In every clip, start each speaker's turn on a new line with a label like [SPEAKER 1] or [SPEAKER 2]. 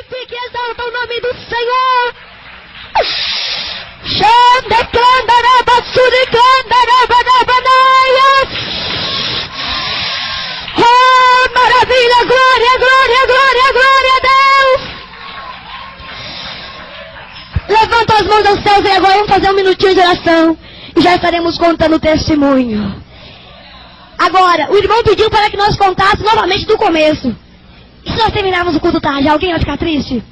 [SPEAKER 1] glorifique e exalta o nome do Senhor. Oh, maravilha, glória, glória, glória, glória a Deus. Levanta as mãos aos céus e agora vamos fazer um minutinho de oração. E já estaremos contando o testemunho. Agora, o irmão pediu para que nós contássemos novamente do começo. E se nós terminarmos o culto tarde, alguém vai ficar triste?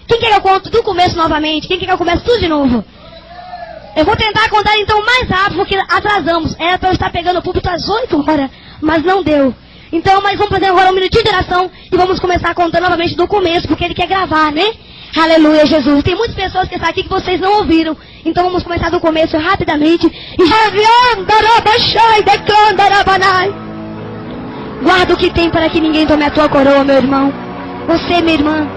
[SPEAKER 1] Quem quer que eu conto do começo novamente? Quem quer que eu comece tudo de novo? Eu vou tentar contar então mais rápido, porque atrasamos. Era para eu estar pegando o púlpito às 8 horas, mas não deu. Então, mas vamos fazer agora um minutinho de oração e vamos começar contando novamente do começo, porque ele quer gravar, né? Aleluia, Jesus. Tem muitas pessoas que estão aqui que vocês não ouviram. Então vamos começar do começo rapidamente. Guarda o que tem para que ninguém tome a tua coroa, meu irmão. Você, minha irmã,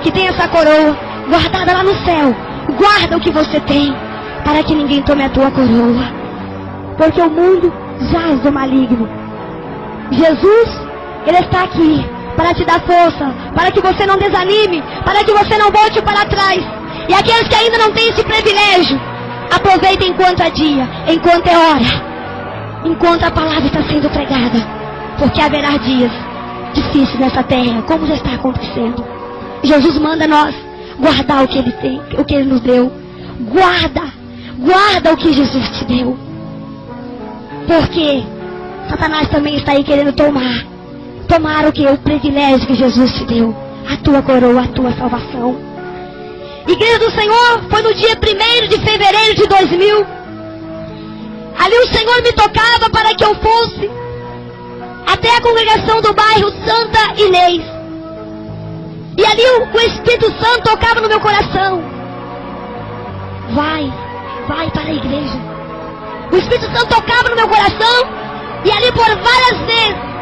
[SPEAKER 1] que tem essa coroa guardada lá no céu. Guarda o que você tem para que ninguém tome a tua coroa. Porque o mundo jaz do maligno. Jesus, Ele está aqui para te dar força, para que você não desanime, para que você não volte para trás. E aqueles que ainda não têm esse privilégio, aproveitem enquanto é dia, enquanto é hora, enquanto a palavra está sendo pregada, porque haverá dias difíceis nessa terra, como já está acontecendo. Jesus manda nós guardar o que Ele tem, o que Ele nos deu. Guarda o que Jesus te deu, porque Satanás também está aí querendo tomar o que? O privilégio que Jesus te deu, a tua coroa, a tua salvação. Igreja do Senhor, foi no dia 1º de fevereiro de 2000. Ali o Senhor me tocava para que eu fosse até a congregação do bairro Santa Inês. E ali o Espírito Santo tocava no meu coração. Vai para a igreja. O Espírito Santo tocava no meu coração. E ali por várias vezes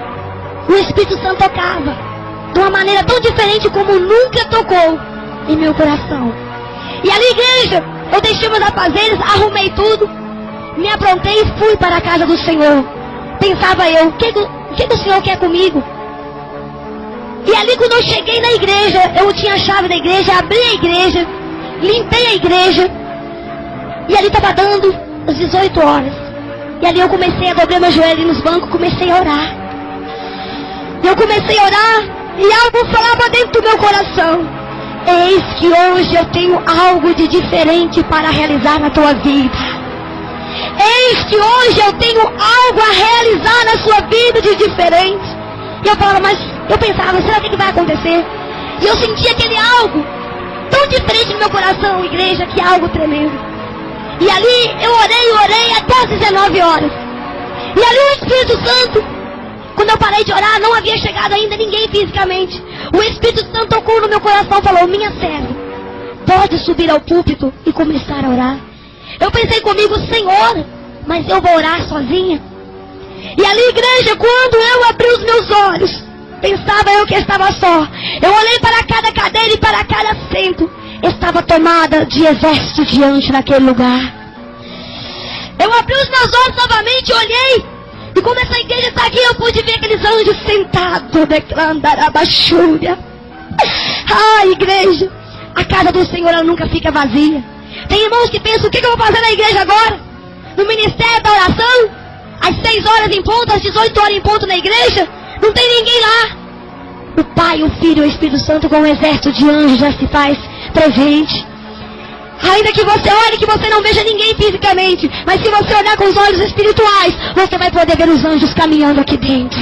[SPEAKER 1] o Espírito Santo tocava de uma maneira tão diferente como nunca tocou em meu coração. E ali, igreja, eu deixei meus afazeres, arrumei tudo, me aprontei e fui para a casa do Senhor. Pensava eu, o que o Senhor quer comigo? E ali quando eu cheguei na igreja, eu tinha a chave da igreja, abri a igreja, limpei a igreja. E ali estava dando as 18 horas. E ali eu comecei a dobrar meu joelho nos bancos, comecei a orar. Eu comecei a orar e algo falava dentro do meu coração. Eis que hoje eu tenho algo de diferente para realizar na tua vida. Eis que hoje eu tenho algo a realizar na sua vida de diferente. E eu falava, mas eu pensava, será que vai acontecer? E eu sentia aquele algo tão diferente no meu coração, igreja, que é algo tremendo. E ali eu orei até as 19 horas. E ali o Espírito Santo, quando eu parei de orar, não havia chegado ainda ninguém fisicamente. O Espírito Santo tocou no meu coração e falou, minha serva, pode subir ao púlpito e começar a orar. Eu pensei comigo, Senhor, mas eu vou orar sozinha? E ali, igreja, quando eu abri os meus olhos, pensava eu que estava só. Eu olhei para cada cadeira e para cada assento. Estava tomada de exército de anjos naquele lugar. Eu abri os meus olhos novamente, olhei. E como essa igreja está aqui, eu pude ver aqueles anjos sentados, declarando a baixúria. Ah, igreja, a casa do Senhor ela nunca fica vazia. Tem irmãos que pensam, o que eu vou fazer na igreja agora? No ministério da oração? Às 6 horas em ponto, às 18 horas em ponto na igreja? Não tem ninguém lá. O Pai, o Filho e o Espírito Santo com um exército de anjos já se faz presente. Ainda que você olhe, que você não veja ninguém fisicamente, mas se você olhar com os olhos espirituais, você vai poder ver os anjos caminhando aqui dentro.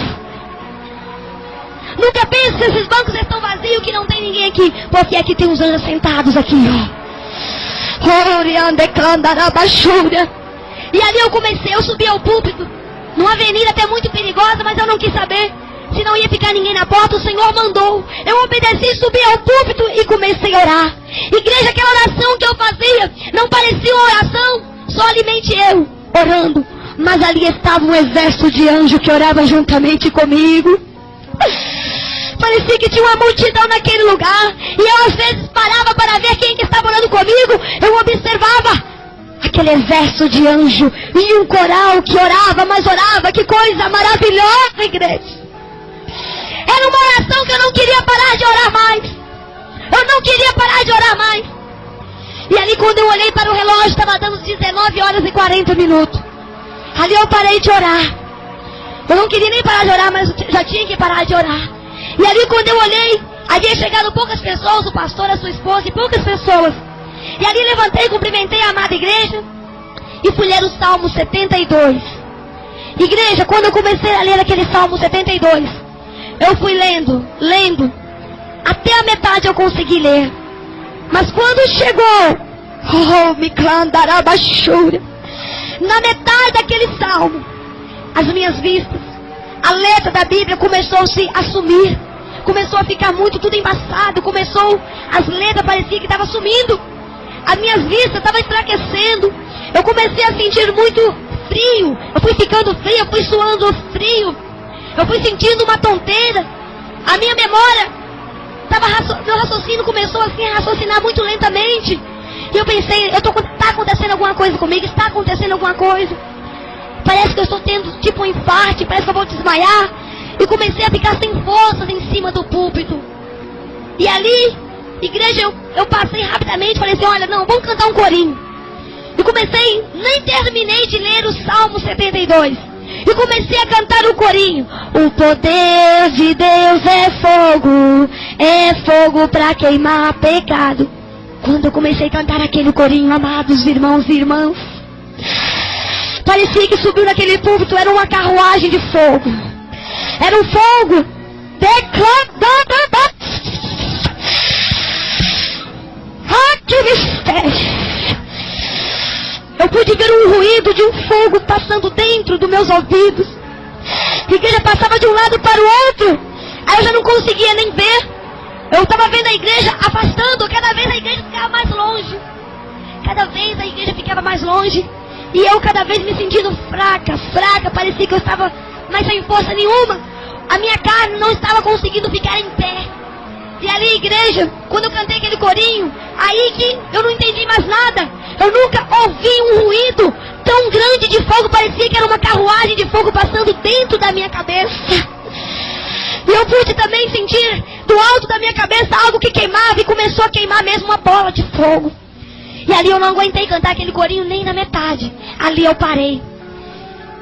[SPEAKER 1] Nunca pense que esses bancos estão vazios, que não tem ninguém aqui, porque aqui tem os anjos sentados aqui, ó. E ali eu subi ao púlpito, numa avenida até muito perigosa, mas eu não quis saber. Se não ia ficar ninguém na porta, o Senhor mandou. Eu obedeci, subi ao púlpito e comecei a orar. Igreja, aquela oração que eu fazia não parecia uma oração, somente eu orando. Mas ali estava um exército de anjos que orava juntamente comigo. Parecia que tinha uma multidão naquele lugar. E eu às vezes parava para ver quem que estava orando comigo. Eu observava aquele exército de anjos e um coral que orava, mas orava. Que coisa maravilhosa, igreja. Era uma oração que eu não queria parar de orar mais. Eu não quando eu olhei para o relógio, estava dando 19 horas e 40 minutos. Ali eu parei de orar. Eu não queria nem parar de orar, mas já tinha que parar de orar. E ali quando eu olhei, havia chegado poucas pessoas, o pastor, a sua esposa e poucas pessoas. E ali levantei, cumprimentei a amada igreja e fui ler o Salmo 72. Igreja, quando eu comecei a ler aquele Salmo 72, eu fui lendo, até a metade eu consegui ler. Mas quando chegou, na metade daquele salmo, as minhas vistas, a letra da Bíblia começou a se assumir, começou a ficar muito tudo embaçado, as letras pareciam que estavam sumindo, as minhas vistas estavam enfraquecendo, eu comecei a sentir muito frio, eu fui ficando frio, eu fui suando frio, eu fui sentindo uma tonteira, a minha memória, meu raciocínio começou assim a raciocinar muito lentamente. E eu pensei, está acontecendo alguma coisa comigo? Está acontecendo alguma coisa? Parece que eu estou tendo tipo um infarto, parece que eu vou desmaiar. E comecei a ficar sem forças em cima do púlpito. E ali, igreja, eu passei rapidamente, falei assim, olha, não, vamos cantar um corinho. E comecei, nem terminei de ler o Salmo 72. E comecei a cantar o corinho. O poder de Deus é fogo para queimar pecado. Quando eu comecei a cantar aquele corinho, amados irmãos e irmãs, parecia que subiu naquele púlpito, era uma carruagem de fogo. Era um fogo. Que mistério. Eu pude ver um ruído de um fogo passando dentro dos meus ouvidos. A igreja passava de um lado para o outro. Aí eu já não conseguia nem ver. Eu estava vendo a igreja afastando. Cada vez a igreja ficava mais longe. Cada vez a igreja ficava mais longe. E eu cada vez me sentindo fraca. Parecia que eu estava mais sem força nenhuma. A minha carne não estava conseguindo ficar em pé. E ali, igreja, quando eu cantei aquele corinho, aí que eu não entendi mais nada. Eu nunca ouvi um ruído tão grande de fogo, parecia que era uma carruagem de fogo passando dentro da minha cabeça. E eu pude também sentir do alto da minha cabeça algo que queimava, e começou a queimar mesmo uma bola de fogo. E ali eu não aguentei cantar aquele corinho nem na metade. Ali eu parei.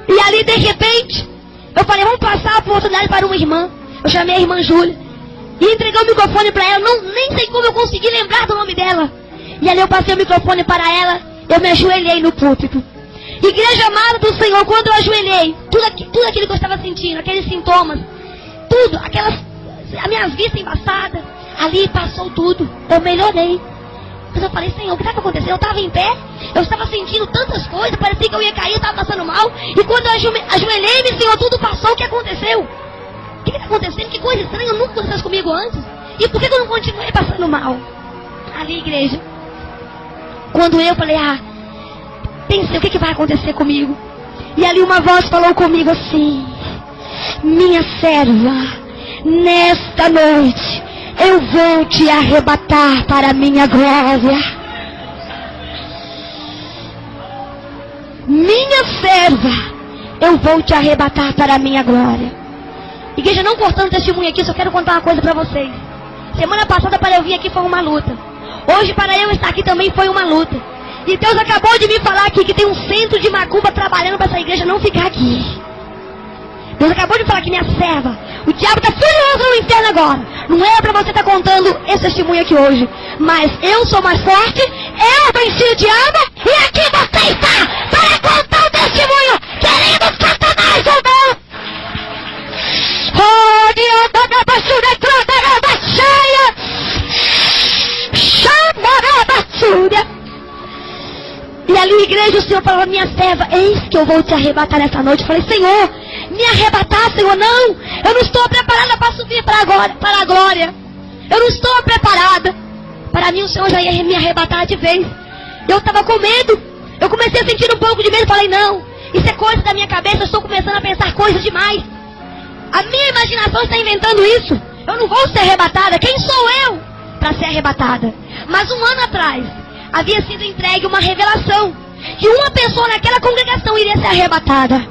[SPEAKER 1] E ali de repente, eu falei, vamos passar a oportunidade para uma irmã. Eu chamei a irmã Júlia e entreguei o microfone para ela. Nem sei como eu consegui lembrar do nome dela. E ali eu passei o microfone para ela. Eu me ajoelhei no púlpito. Igreja amada do Senhor, quando eu ajoelhei, tudo aquilo que eu estava sentindo, aqueles sintomas, tudo, a minha vista embaçada, ali passou tudo. Eu melhorei. Mas eu falei, Senhor, o que estava acontecendo? Eu estava em pé, eu estava sentindo tantas coisas, parecia que eu ia cair, eu estava passando mal. E quando eu ajoelhei-me, Senhor, tudo passou. O que aconteceu? O que está acontecendo? Que coisa estranha, nunca aconteceu isso comigo antes. E por que eu não continuei passando mal? Ali, igreja, quando eu falei, pensei, o que vai acontecer comigo? E ali uma voz falou comigo assim, minha serva, nesta noite eu vou te arrebatar para a minha glória. Minha serva, eu vou te arrebatar para a minha glória. Igreja, não cortando testemunho aqui, só quero contar uma coisa para vocês. Semana passada para eu vir aqui foi uma luta. Hoje para eu estar aqui também foi uma luta. E Deus acabou de me falar aqui que tem um centro de macumba trabalhando para essa igreja não ficar aqui. Deus acabou de falar que minha serva, o diabo está furioso no inferno agora. Não é para você estar contando esse testemunho aqui hoje. Mas eu sou mais forte, eu venci o diabo e aqui você está para contar o testemunho. Queridos Satanás, ou não? Oh, Deus da basura, da cheia. E ali, igreja, o Senhor falou, minha serva, eis que eu vou te arrebatar essa noite. Eu falei, Senhor, me arrebatar, Senhor, não. Eu não estou preparada para subir para a glória. Eu não estou preparada. Para mim, o Senhor já ia me arrebatar de vez. Eu estava com medo. Eu comecei a sentir um pouco de medo. Falei, não, isso é coisa da minha cabeça. Eu estou começando a pensar coisas demais. A minha imaginação está inventando isso. Eu não vou ser arrebatada. Quem sou eu para ser arrebatada? Mas um ano atrás, havia sido entregue uma revelação que uma pessoa naquela congregação iria ser arrebatada.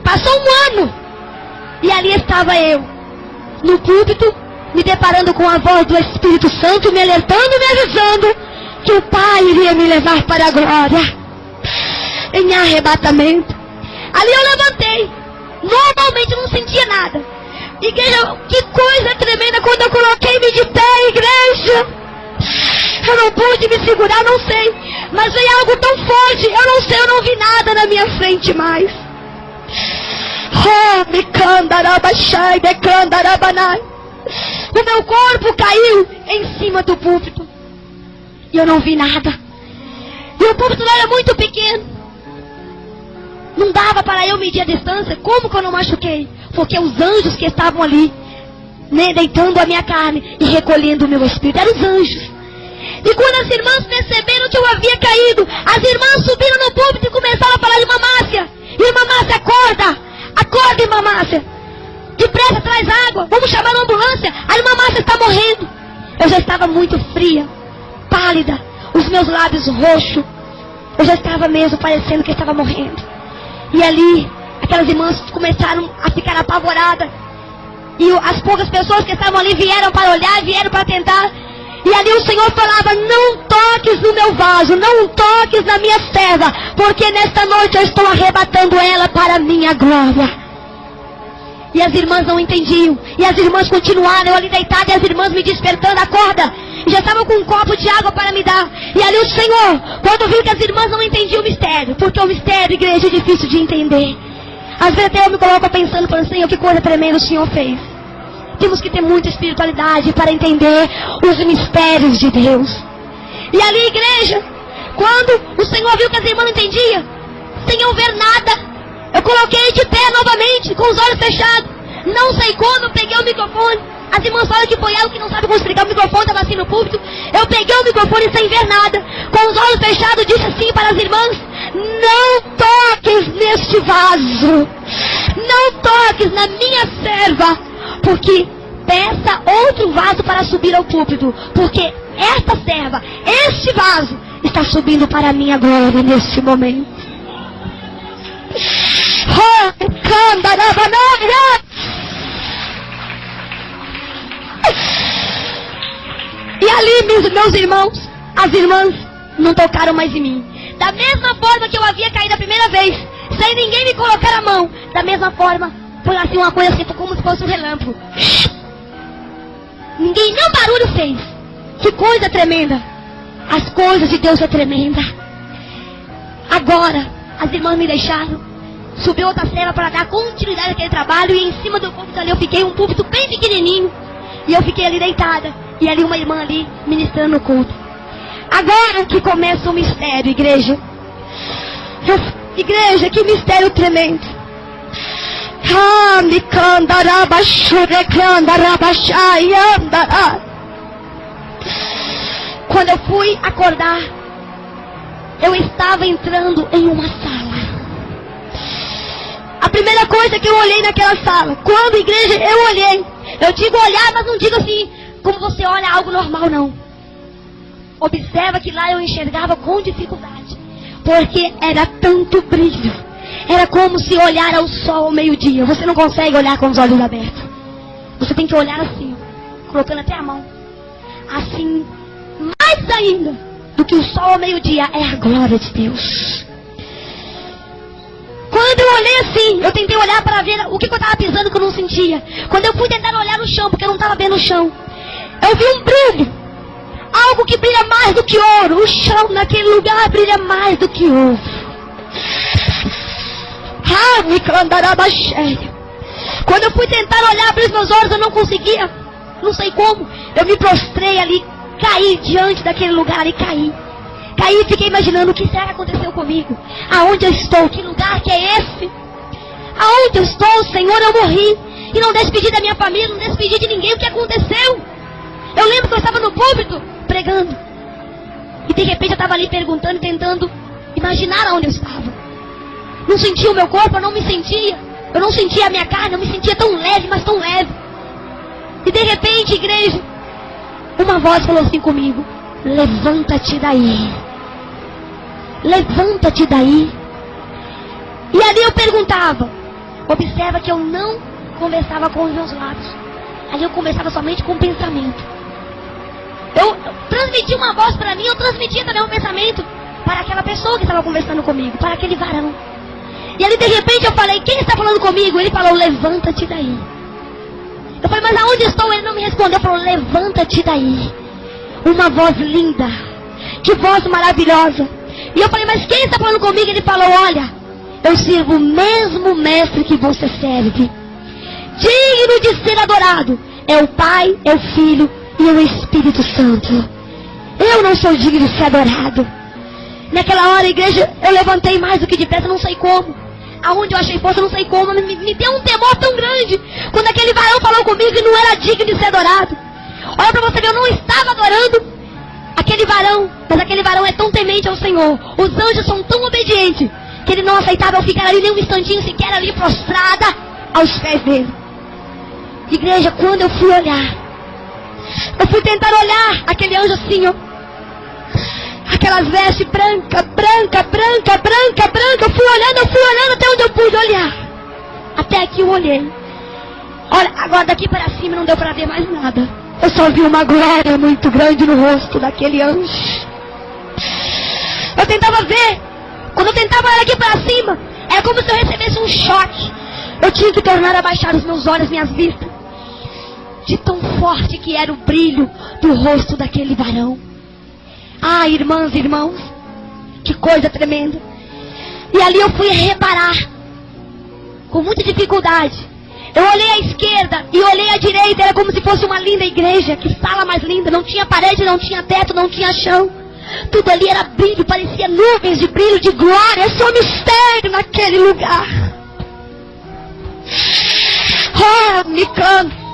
[SPEAKER 1] Passou um ano e ali estava eu no púlpito, me deparando com a voz do Espírito Santo, me alertando, me avisando. que o Pai iria me levar para a glória, em arrebatamento. Ali eu levantei. Normalmente eu não sentia nada. Igreja, que coisa tremenda quando eu coloquei-me de pé, igreja. Eu não pude me segurar, não sei. Mas veio algo tão forte, eu não sei, eu não vi nada na minha frente mais. Oh, me candarabachai, me candarabanai. O meu corpo caiu em cima do púlpito. E eu não vi nada. E o púlpito era muito pequeno. Não dava para eu medir a distância. Como que eu não machuquei? Porque os anjos que estavam ali, né, deitando a minha carne e recolhendo o meu espírito, eram os anjos. E quando as irmãs perceberam que eu havia caído, as irmãs subiram no púlpito e começaram a falar: irmã Márcia, irmã Márcia, acorda, acorda, irmã Márcia, depressa, traz água, vamos chamar uma ambulância, a irmã Márcia está morrendo. Eu já estava muito fria, pálida, os meus lábios roxos, eu já estava mesmo parecendo que eu estava morrendo. E ali, aquelas irmãs começaram a ficar apavoradas, e as poucas pessoas que estavam ali vieram para olhar, vieram para tentar. E ali o Senhor falava: não toques no meu vaso, não toques na minha serva, porque nesta noite eu estou arrebatando ela para a minha glória. E as irmãs não entendiam, e as irmãs continuaram, eu ali deitada, e as irmãs me despertando: acorda. E já estavam com um copo de água para me dar. E ali o Senhor, quando viu que as irmãs não entendiam o mistério, porque o mistério, igreja, é difícil de entender. Às vezes até eu me coloco pensando, Senhor, que coisa tremenda o Senhor fez. Temos que ter muita espiritualidade para entender os mistérios de Deus. E ali, igreja, quando o Senhor viu que as irmãs não entendiam, sem eu ver nada, eu coloquei de pé novamente, com os olhos fechados. Não sei como, eu peguei o microfone. As irmãs falam que foi ela que não sabe como explicar o microfone, estava assim no púlpito. Eu peguei o microfone sem ver nada, com os olhos fechados, disse assim para as irmãs: não toques neste vaso, não toques na minha serva, porque peça outro vaso para subir ao púlpito, porque esta serva, este vaso, está subindo para a minha glória neste momento. E ali, meus irmãos, as irmãs não tocaram mais em mim. Da mesma forma que eu havia caído a primeira vez, sem ninguém me colocar a mão, da mesma forma, foi assim uma coisa assim, como se fosse um relâmpago. Ninguém, nem um barulho fez. Que coisa tremenda. As coisas de Deus é tremenda. Agora, as irmãs me deixaram. Subiu outra serva para dar continuidade àquele trabalho. E em cima do púlpito ali eu fiquei, um púlpito bem pequenininho. E eu fiquei ali deitada. E ali uma irmã ali ministrando o culto. Agora que começa o mistério, igreja. Igreja, que mistério tremendo. Quando eu fui acordar, eu estava entrando em uma sala. A primeira coisa que eu olhei naquela sala, quando igreja eu olhei, eu digo olhar, mas não digo assim como você olha algo normal, não. Observa que lá eu enxergava com dificuldade, porque era tanto brilho. Era como se olhar ao sol ao meio-dia. Você não consegue olhar com os olhos abertos. Você tem que olhar assim, colocando até a mão. Assim, mais ainda do que o sol ao meio-dia, é a glória de Deus. Quando eu olhei assim, eu tentei olhar para ver o que eu estava pisando que eu não sentia. Quando eu fui tentar olhar no chão, porque eu não estava vendo o chão, eu vi um brilho. Algo que brilha mais do que ouro. O chão naquele lugar brilha mais do que ouro. Quando eu fui tentar olhar para os meus olhos, eu não conseguia. Não sei como. Eu me prostrei ali, caí diante daquele lugar e caí. Caí e fiquei imaginando o que será que aconteceu comigo. Aonde eu estou? Que lugar que é esse? Aonde eu estou, Senhor? Eu morri. E não despedi da minha família, não despedi de ninguém. O que aconteceu? Eu lembro que eu estava no púlpito pregando. E de repente eu estava ali perguntando, tentando imaginar aonde eu estava. Não sentia o meu corpo, eu não me sentia. Eu não sentia a minha carne, eu me sentia tão leve, mas tão leve. E de repente, igreja, uma voz falou assim comigo: levanta-te daí. Levanta-te daí. E ali eu perguntava. Observa que eu não conversava com os meus lábios. Ali eu conversava somente com o pensamento. Eu transmiti uma voz para mim, eu transmitia também um pensamento para aquela pessoa que estava conversando comigo, para aquele varão. E ali de repente eu falei, quem está falando comigo? Ele falou, levanta-te daí. Eu falei, mas aonde estou? Ele não me respondeu, falou, levanta-te daí. Uma voz linda, que voz maravilhosa. E eu falei, mas quem está falando comigo? Ele falou, olha, eu sirvo o mesmo mestre que você serve. Digno de ser adorado é o Pai, é o Filho e o Espírito Santo. Eu não sou digno de ser adorado. Naquela hora, a igreja, eu levantei mais do que depressa, não sei como. Aonde eu achei força, não sei como. Me deu um temor tão grande. Quando aquele varão falou comigo e não era digno de ser adorado. Olha pra você ver, eu não estava adorando aquele varão. Mas aquele varão é tão temente ao Senhor. Os anjos são tão obedientes que ele não aceitava eu ficar ali nem um instantinho sequer ali prostrada aos pés dele. Igreja, quando eu fui olhar, eu fui tentar olhar aquele anjo assim, ó. Aquelas vestes branca. Eu fui olhando até onde eu pude olhar. Até aqui eu olhei. Olha, agora daqui para cima não deu para ver mais nada. Eu só vi uma glória muito grande no rosto daquele anjo. Eu tentava ver. Quando eu tentava olhar daqui para cima, era como se eu recebesse um choque. Eu tinha que tornar a baixar os meus olhos, minhas vistas. De tão forte que era o brilho do rosto daquele varão. Ah, irmãs e irmãos, que coisa tremenda. E ali eu fui reparar, com muita dificuldade. Eu olhei à esquerda e olhei à direita, era como se fosse uma linda igreja. Que sala mais linda, não tinha parede, não tinha teto, não tinha chão. Tudo ali era brilho, parecia nuvens de brilho, de glória. Só mistério naquele lugar. Oh, me canta.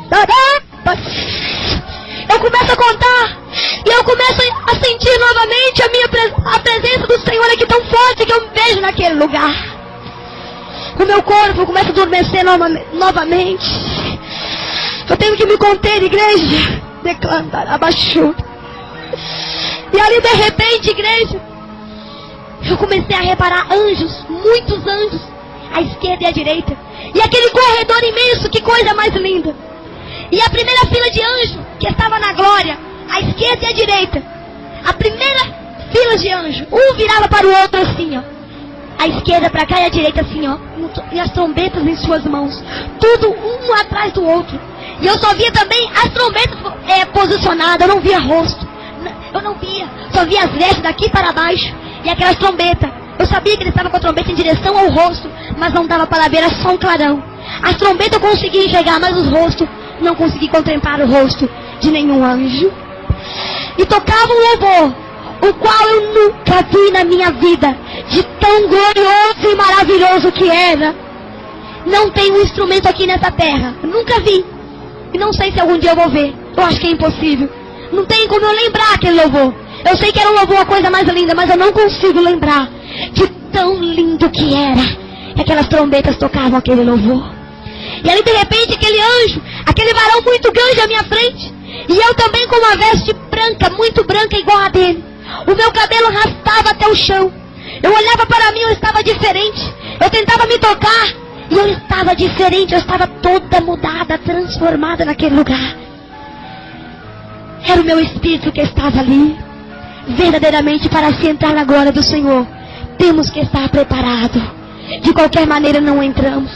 [SPEAKER 1] Eu começo a contar e eu começo a sentir novamente a presença do Senhor aqui tão forte que eu vejo naquele lugar. O meu corpo começa a adormecer novamente. Eu tenho que me conter, igreja. Declantar, abaixou. E ali de repente, igreja, eu comecei a reparar anjos, muitos anjos, à esquerda e à direita. E aquele corredor imenso, que coisa mais linda. E a primeira fila de anjos, que estava na glória, à esquerda e à direita. A primeira fila de anjos, um virava para o outro assim, ó. A esquerda para cá e a direita assim, ó. E as trombetas em suas mãos. Tudo um atrás do outro. E eu só via também as trombetas posicionadas, eu não via rosto. Eu não via, só via as vestes daqui para baixo. E aquelas trombetas. Eu sabia que ele estava com a trombeta em direção ao rosto, mas não dava para ver, era só um clarão. As trombetas eu conseguia enxergar, mas os rostos, não consegui contemplar o rosto de nenhum anjo. E tocava um louvor, o qual eu nunca vi na minha vida, de tão glorioso e maravilhoso que era. Não tem um instrumento aqui nessa terra, nunca vi. E não sei se algum dia eu vou ver, eu acho que é impossível. Não tem como eu lembrar aquele louvor. Eu sei que era um louvor, a coisa mais linda, mas eu não consigo lembrar de tão lindo que era. E aquelas trombetas tocavam aquele louvor. E ali de repente aquele anjo, aquele varão muito grande à minha frente. E eu também com uma veste branca, muito branca igual a dele. O meu cabelo raspava até o chão. Eu olhava para mim, eu estava diferente. Eu tentava me tocar e eu estava diferente. Eu estava toda mudada, transformada naquele lugar. Era o meu espírito que estava ali. Verdadeiramente, para se entrar na glória do Senhor, temos que estar preparados. De qualquer maneira não entramos.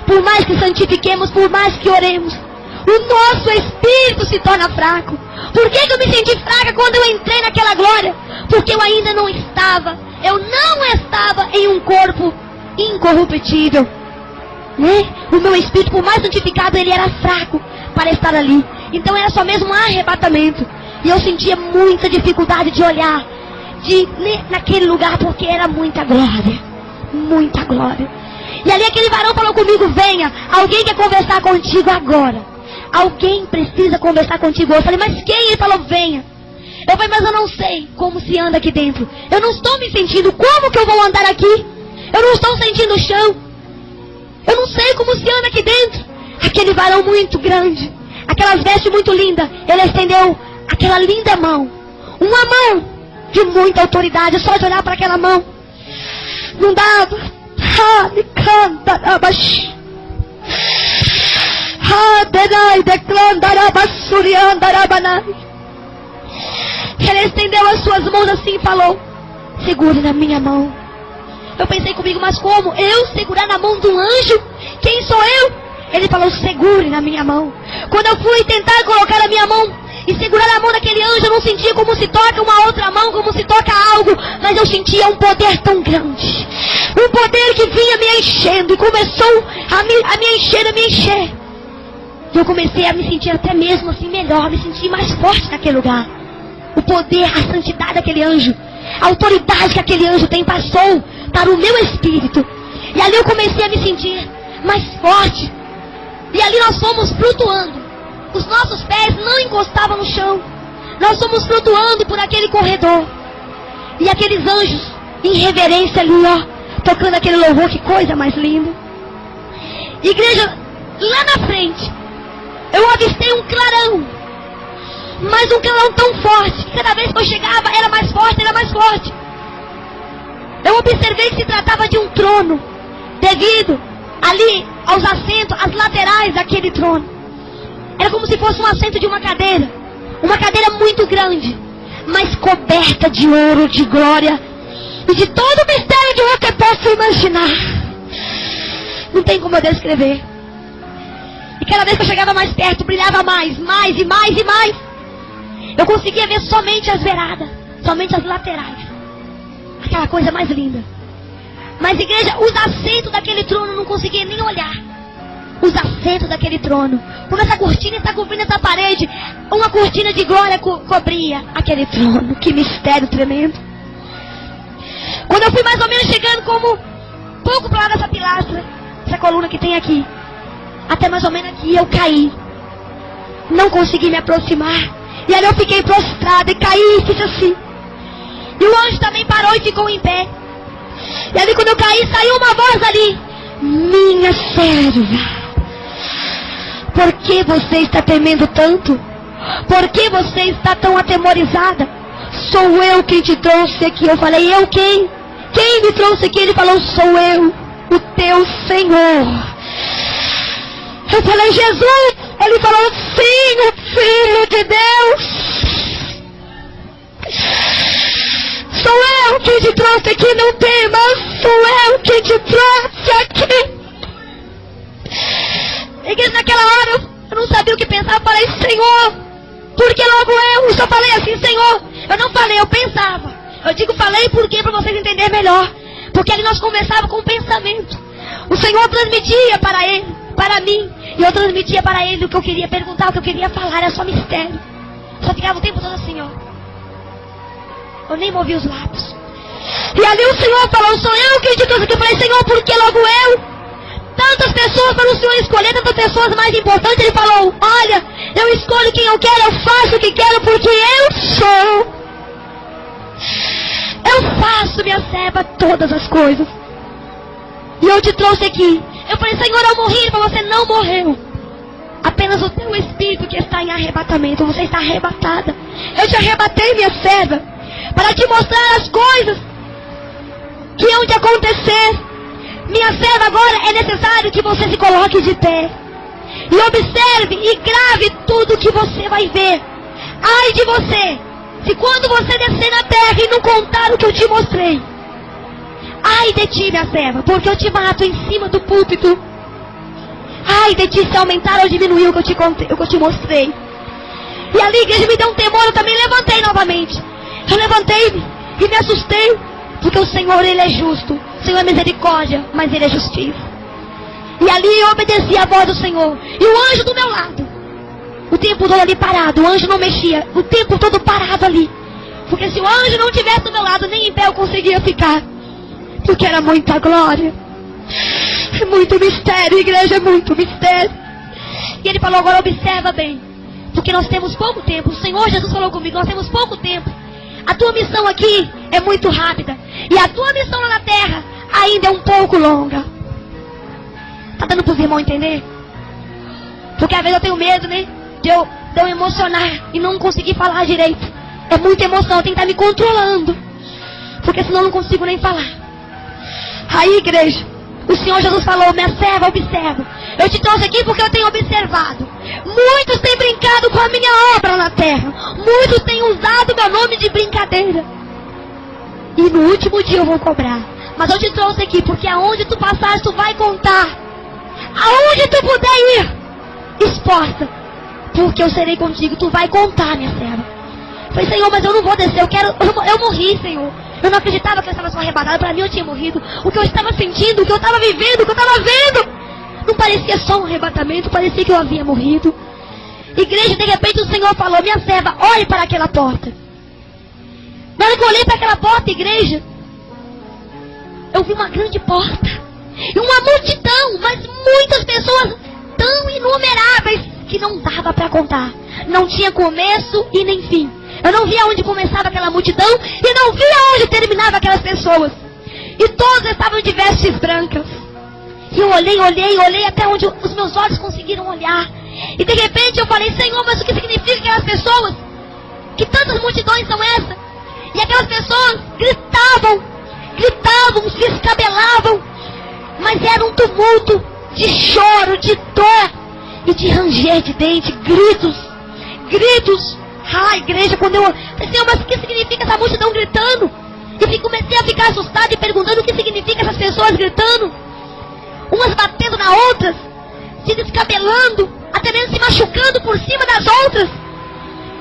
[SPEAKER 1] Por mais que santifiquemos, por mais que oremos, o nosso espírito se torna fraco. Por que eu me senti fraca quando eu entrei naquela glória? Porque eu ainda não estava em um corpo incorruptível, né? O meu espírito, por mais santificado, ele era fraco para estar ali. Então era só mesmo um arrebatamento. E eu sentia muita dificuldade de olhar naquele lugar, porque era muita glória. Muita glória. E ali aquele varão falou comigo, venha, alguém quer conversar contigo agora. Alguém precisa conversar contigo. Eu falei, mas quem? Ele falou, venha. Eu falei, mas eu não sei como se anda aqui dentro. Eu não estou me sentindo, como que eu vou andar aqui? Eu não estou sentindo o chão. Eu não sei como se anda aqui dentro. Aquele varão muito grande, aquelas vestes muito lindas, ele estendeu aquela linda mão. Uma mão de muita autoridade, só de olhar para aquela mão. Não dava. Me canta, abaixo. Ele estendeu as suas mãos assim e falou: segure na minha mão. Eu pensei comigo, mas como? Eu segurar na mão de um anjo? Quem sou eu? Ele falou: segure na minha mão. Quando eu fui tentar colocar a minha mão e segurar a mão daquele anjo, eu não sentia como se toca uma outra mão, como se toca algo, mas eu sentia um poder tão grande. Um poder que vinha me enchendo e começou a me encher. E eu comecei a me sentir até mesmo assim melhor, me sentir mais forte naquele lugar. O poder, a santidade daquele anjo, a autoridade que aquele anjo tem passou para o meu espírito. E ali eu comecei a me sentir mais forte. E ali nós fomos flutuando. Os nossos pés não encostavam no chão. Nós fomos flutuando por aquele corredor. E aqueles anjos em reverência ali, ó, tocando aquele louvor, que coisa mais linda. Igreja, lá na frente, eu avistei um clarão. Mas um clarão tão forte, que cada vez que eu chegava era mais forte, era mais forte. Eu observei que se tratava de um trono, devido ali aos assentos, às laterais daquele trono. Era como se fosse um assento de uma cadeira muito grande, mas coberta de ouro, de glória e de todo o mistério de ouro que eu posso imaginar. Não tem como eu descrever. E cada vez que eu chegava mais perto, brilhava mais e mais. Eu conseguia ver somente as beiradas, somente as laterais. Aquela coisa mais linda. Mas, igreja, os assentos daquele trono eu não conseguia nem olhar. Os assentos daquele trono. Como essa cortina está cobrindo essa parede, uma cortina de glória cobria aquele trono. Que mistério tremendo. Quando eu fui mais ou menos chegando como pouco para lá dessa pilastra, essa coluna que tem aqui, até mais ou menos aqui, eu caí. Não consegui me aproximar. E ali eu fiquei prostrada e caí e fiz assim. E o anjo também parou e ficou em pé. E ali quando eu caí, saiu uma voz ali: minha serva, por que você está temendo tanto? Por que você está tão atemorizada? Sou eu quem te trouxe aqui. Eu falei: eu quem? Quem me trouxe aqui? Ele falou: sou eu, o teu Senhor. Eu falei: Jesus. Ele falou: sim, o Filho de Deus. Sou eu quem te trouxe aqui, não temas. Sou eu quem te trouxe aqui. Igreja, naquela hora eu não sabia o que pensar. Eu falei: Senhor, por que logo eu? Eu só falei assim: Senhor. Eu não falei, eu pensava. Eu digo falei porque para vocês entenderem melhor. Porque ali nós conversávamos com o pensamento. O Senhor transmitia para ele, para mim, e eu transmitia para ele o que eu queria perguntar, o que eu queria falar. Era só mistério. Só ficava o tempo todo assim, ó. Eu nem movi os lábios. E ali o Senhor falou: sou eu quem te trouxe aqui. Eu falei: Senhor, por que logo eu? Tantas pessoas para o Senhor escolher, tantas pessoas mais importantes. Ele falou: olha, eu escolho quem eu quero, eu faço o que quero, porque eu sou. Eu faço, minha serva, todas as coisas. E eu te trouxe aqui. Eu falei: Senhor, eu morri. Ele falou: você não morreu. Apenas o teu espírito que está em arrebatamento. Você está arrebatada. Eu te arrebatei, minha serva, para te mostrar as coisas que hão de acontecer. Minha serva, agora é necessário que você se coloque de pé e observe e grave tudo que você vai ver. Ai de você, se quando você descer na terra e não contar o que eu te mostrei. Ai de ti, minha serva, porque eu te mato em cima do púlpito. Ai de ti se aumentar ou diminuir o que eu te contei, o que eu te mostrei. E ali, igreja, me deu um temor. Eu também levantei novamente. Eu levantei-me e me assustei, porque o Senhor, Ele é justo. O Senhor é misericórdia, mas Ele é justiça. E ali eu obedeci a voz do Senhor. E o anjo do meu lado, o tempo todo ali parado. O anjo não mexia, o tempo todo parado ali. Porque se o anjo não estivesse do meu lado, nem em pé eu conseguia ficar. Porque era muita glória. É muito mistério, igreja, é muito mistério. E ele falou: agora observa bem, porque nós temos pouco tempo. O Senhor Jesus falou comigo: nós temos pouco tempo. A tua missão aqui é muito rápida, e a tua missão lá na terra ainda é um pouco longa. Tá dando para os irmãos entender? Porque às vezes eu tenho medo, né, de eu emocionar e não conseguir falar direito. É muita emoção, eu tenho que estar me controlando, porque senão eu não consigo nem falar. Aí, igreja, o Senhor Jesus falou: minha serva, observa. Eu te trouxe aqui porque eu tenho observado. Muitos têm brincado com a minha obra na terra. Muitos têm usado meu nome de brincadeira. E no último dia eu vou cobrar. Mas eu te trouxe aqui porque aonde tu passares tu vai contar. Aonde tu puder ir, exposta, porque eu serei contigo. Tu vai contar, minha serva. Eu falei, Senhor, mas eu não vou descer. Eu morri, Senhor. Eu não acreditava que eu estava só arrebatada. Para mim eu tinha morrido. O que eu estava sentindo, o que eu estava vivendo, o que eu estava vendo, não parecia só um arrebatamento. Parecia que eu havia morrido. Igreja, de repente o Senhor falou, minha serva, olhe para aquela porta. Na hora que eu olhei para aquela porta, igreja, eu vi uma grande porta. E uma multidão, mas muitas pessoas tão inumeráveis que não dava para contar. Não tinha começo e nem fim. Eu não via onde começava aquela multidão e não via onde terminava aquelas pessoas. E todos estavam de vestes brancas. E eu olhei até onde os meus olhos conseguiram olhar. E de repente eu falei, Senhor, mas o que significa aquelas pessoas? Que tantas multidões são essas? E aquelas pessoas gritavam, se escabelavam. Mas era um tumulto de choro, de dor e de ranger de dente, gritos. Igreja, quando eu falei, Senhor, mas o que significa essa multidão gritando? E comecei a ficar assustada e perguntando o que significa essas pessoas gritando. Umas batendo na outras, se descabelando, até mesmo se machucando por cima das outras.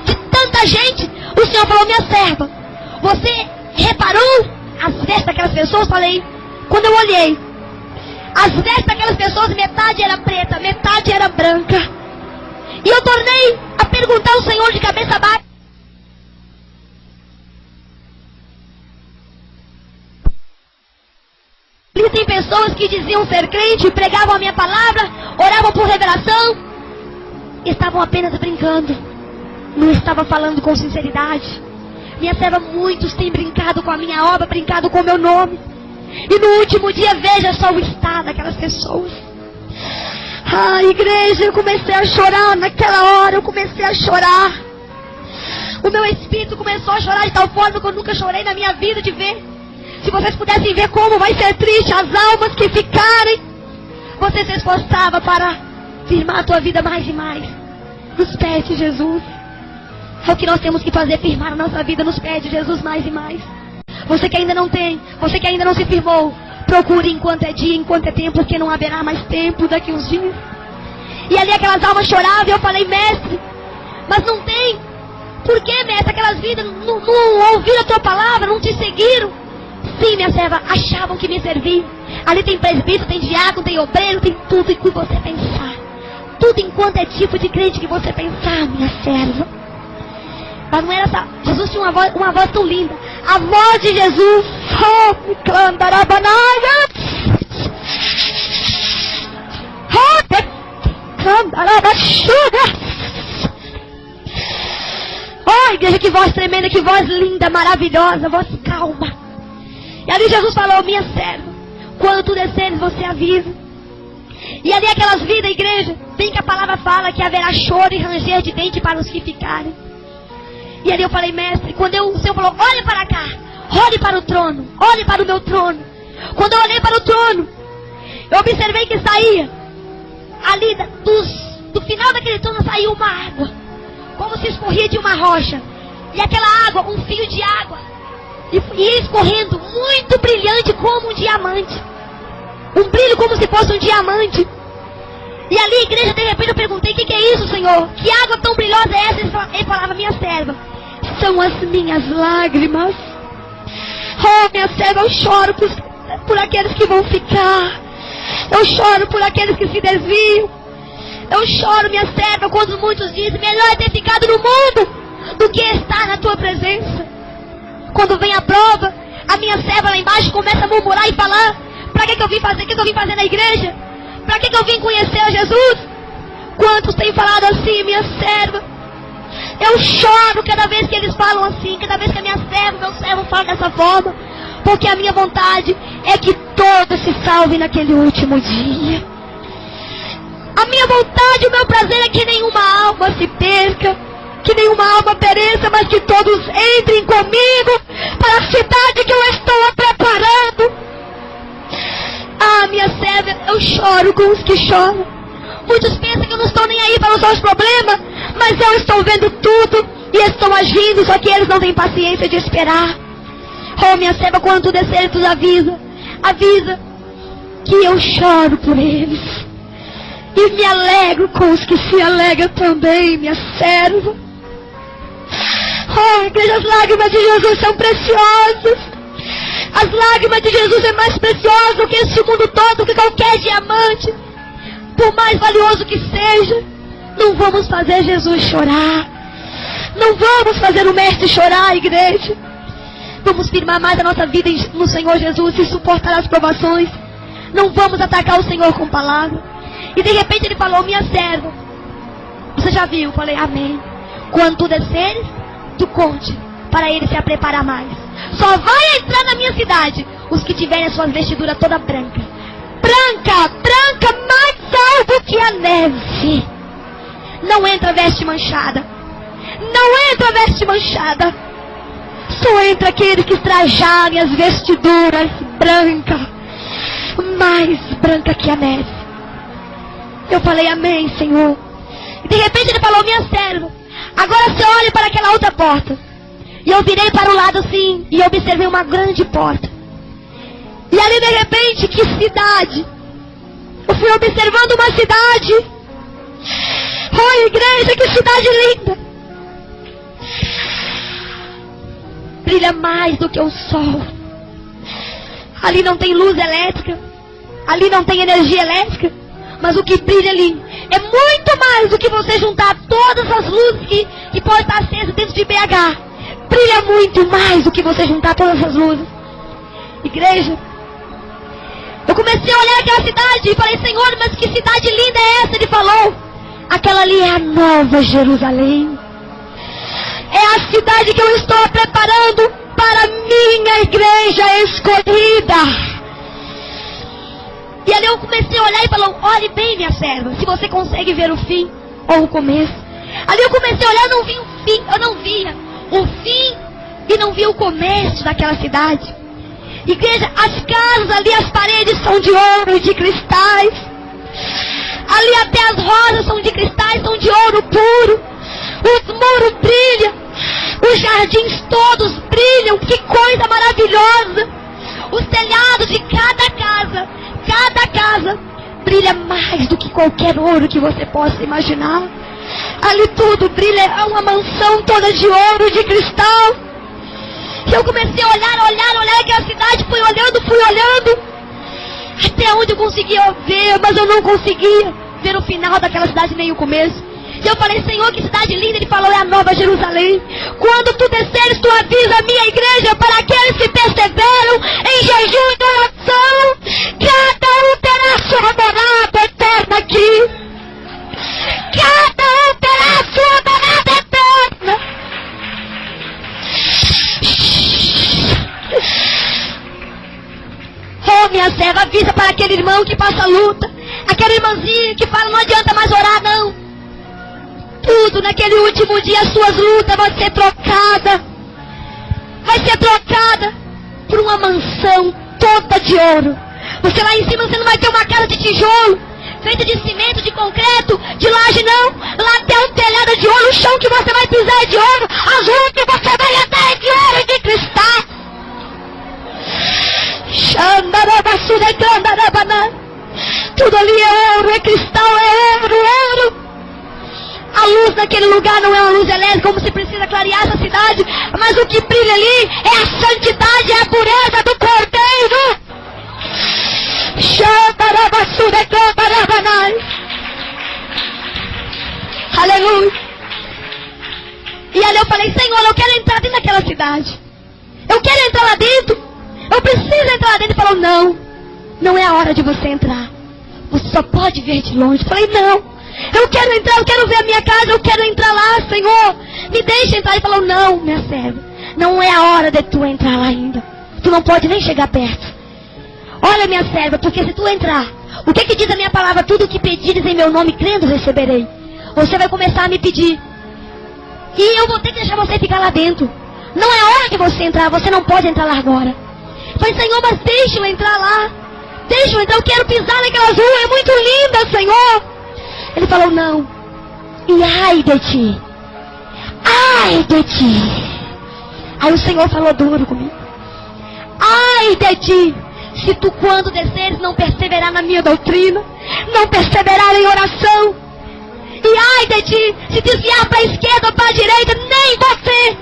[SPEAKER 1] De tanta gente, o Senhor falou, minha serva, você reparou as vestes daquelas pessoas? Falei, quando eu olhei, as vestes daquelas pessoas, metade era preta, metade era branca. E eu tornei a perguntar ao Senhor de cabeça baixa. E tem pessoas que diziam ser crente, pregavam a minha palavra, oravam por revelação, estavam apenas brincando, não estavam falando com sinceridade. Minha serva, muitos têm brincado com a minha obra, brincado com o meu nome. E no último dia, veja só o estado daquelas pessoas. Igreja, eu comecei a chorar naquela hora, eu comecei a chorar. O meu espírito começou a chorar de tal forma que eu nunca chorei na minha vida de ver. Se vocês pudessem ver como vai ser triste as almas que ficarem, você se esforçava para firmar a tua vida mais e mais nos pés de Jesus. É o que nós temos que fazer, firmar a nossa vida nos pés de Jesus mais e mais. Você que ainda não tem, você que ainda não se firmou, procure enquanto é dia, enquanto é tempo, porque não haverá mais tempo daqui uns dias. E ali aquelas almas choravam e eu falei, mestre, mas não tem. Por que, mestre? Aquelas vidas não ouviram a tua palavra, não te seguiram. Sim, minha serva, achavam que me serviam. Ali tem presbítero, tem diácono, tem obreiro, tem tudo em que você pensar. Tudo enquanto é tipo de crente que você pensar, minha serva. Mas não era essa. Jesus tinha uma voz tão linda. A voz de Jesus. Oh, igreja, que voz tremenda, que voz linda, maravilhosa, voz calma. E ali Jesus falou, minha serva, quando tu desceres, você avisa. E ali aquelas vidas, igreja, bem que a palavra fala que haverá choro e ranger de dente para os que ficarem. E ali eu falei, mestre, quando o Senhor falou, olhe para cá, olhe para o trono, olhe para o meu trono. Quando eu olhei para o trono, eu observei que saía, ali do final daquele trono saiu uma água, como se escorria de uma rocha. E aquela água, um fio de água, e ia escorrendo, muito brilhante como um diamante. Um brilho como se fosse um diamante. E ali, igreja, de repente eu perguntei, o que é isso, Senhor? Que água tão brilhosa é essa? Ele falava, minha serva, são as minhas lágrimas. Oh, minha serva, eu choro por aqueles que vão ficar. Eu choro por aqueles que se desviam. Eu choro, minha serva, quando muitos dizem, melhor é ter ficado no mundo do que estar na tua presença. Quando vem a prova, a minha serva lá embaixo começa a murmurar e falar, para que eu vim fazer? O que eu vim fazer na igreja? Para que eu vim conhecer a Jesus? Quantos têm falado assim, minha serva? Eu choro cada vez que eles falam assim, cada vez que a minha serva, meu servo fala dessa forma, porque a minha vontade é que todos se salvem naquele último dia. A minha vontade, o meu prazer é que nenhuma alma se perca, que nenhuma alma pereça, mas que todos entrem comigo para a cidade que eu estou preparando. Ah, minha serva, eu choro com os que choram. Muitos pensam que eu não estou nem aí para os seus problemas, mas eu estou vendo tudo. E estão agindo, só que eles não têm paciência de esperar. Oh, minha serva, quando tu descer, tu avisa. Avisa que eu choro por eles. E me alegro com os que se alegram também, minha serva. Oh, igreja, as lágrimas de Jesus são preciosas. As lágrimas de Jesus é mais preciosa do que este mundo todo, do que qualquer diamante. Por mais valioso que seja, não vamos fazer Jesus chorar. Não vamos fazer o mestre chorar, igreja. Vamos firmar mais a nossa vida no Senhor Jesus e suportar as provações. Não vamos atacar o Senhor com palavras. E de repente ele falou, minha serva, você já viu? Eu falei, amém. Quando tu desceres, tu conte, para ele se preparar mais. Só vai entrar na minha cidade os que tiverem as suas vestiduras toda branca. Branca, branca, mais alvo que a neve. Não entra veste manchada. Não entra veste manchada. Só entra aqueles que trajarem as vestiduras brancas, mais branca que a neve. Eu falei, amém, Senhor. E de repente ele falou, minha serva, agora você olhe para aquela outra porta. E eu virei para o lado assim, e observei uma grande porta. E ali de repente, que cidade. Eu fui observando uma cidade. Oh, igreja, que cidade linda. Brilha mais do que o sol. Ali não tem luz elétrica. Ali não tem energia elétrica. Mas o que brilha ali é muito mais do que você juntar todas as luzes que podem estar acesas dentro de BH. Brilha muito mais do que você juntar todas as luzes. Igreja, eu comecei a olhar aquela cidade e falei, Senhor, mas que cidade linda é essa? Ele falou, aquela ali é a Nova Jerusalém. É a cidade que eu estou preparando para minha igreja escolhida. E ali eu comecei a olhar e falou, olhe bem, minha serva, se você consegue ver o fim ou o começo. Ali eu comecei a olhar, eu não vi o fim, eu não via o fim e não via o começo daquela cidade. Igreja, as casas ali, as paredes são de ouro e de cristais. Ali até as rosas são de cristais, são de ouro puro. Os muros brilham, os jardins todos brilham, que coisa maravilhosa. Os telhados de cada casa brilha mais do que qualquer ouro que você possa imaginar. Ali tudo brilha, é uma mansão toda de ouro, de cristal. E eu comecei a olhar aquela cidade, fui olhando, até onde eu conseguia ver, mas eu não conseguia ver o final daquela cidade, nem o começo. E eu falei, Senhor, que cidade linda. Ele falou, é a Nova Jerusalém. Quando tu desceres, tu avisa a minha igreja para aqueles que perseveram em jejum e oração. Cada um terá sua morada eterna aqui. Cada um terá sua morada eterna. Oh, minha serva, avisa para aquele irmão que passa luta. Aquele irmãozinho que fala, não adianta mais orar, não. Tudo naquele último dia, as suas lutas vão ser trocadas. Vai ser trocada por uma mansão toda de ouro. Você lá em cima, você não vai ter uma casa de tijolo, feita de cimento, de concreto, de laje, não. Lá tem um telhado de ouro, o chão que você vai pisar é de ouro, as ruas que você vai andar é de ouro e de cristal. Tudo ali é ouro, é cristal, é ouro. A luz naquele lugar não é uma luz elétrica, como se precisa clarear essa cidade. Mas o que brilha ali é a santidade, é a pureza do Cordeiro. Aleluia. E ali eu falei, Senhor, eu quero entrar dentro daquela cidade. Eu quero entrar lá dentro. Eu preciso entrar lá dentro. Ele falou, não é a hora de você entrar. Você só pode ver de longe. Eu falei, não. Eu quero entrar, eu quero ver a minha casa, eu quero entrar lá, Senhor. Me deixa entrar. Ele falou, não, minha serva, não é a hora de tu entrar lá ainda. Tu não pode nem chegar perto. Olha, minha serva, porque se tu entrar, o que diz a minha palavra? Tudo o que pedires em meu nome, crendo, receberei. Você vai começar a me pedir. E eu vou ter que deixar você ficar lá dentro. Não é hora de você entrar, você não pode entrar lá agora. Eu falei, Senhor, mas deixa eu entrar lá. Deixa eu entrar, eu quero pisar naquelas ruas, é muito linda, Senhor. Ele falou, não. E ai de ti. ai de ti. Aí o Senhor falou duro comigo. Ai de ti, se tu quando desceres não perseverar na minha doutrina, não perseverar em oração. E ai de ti, se desviar para a esquerda ou para a direita, nem você,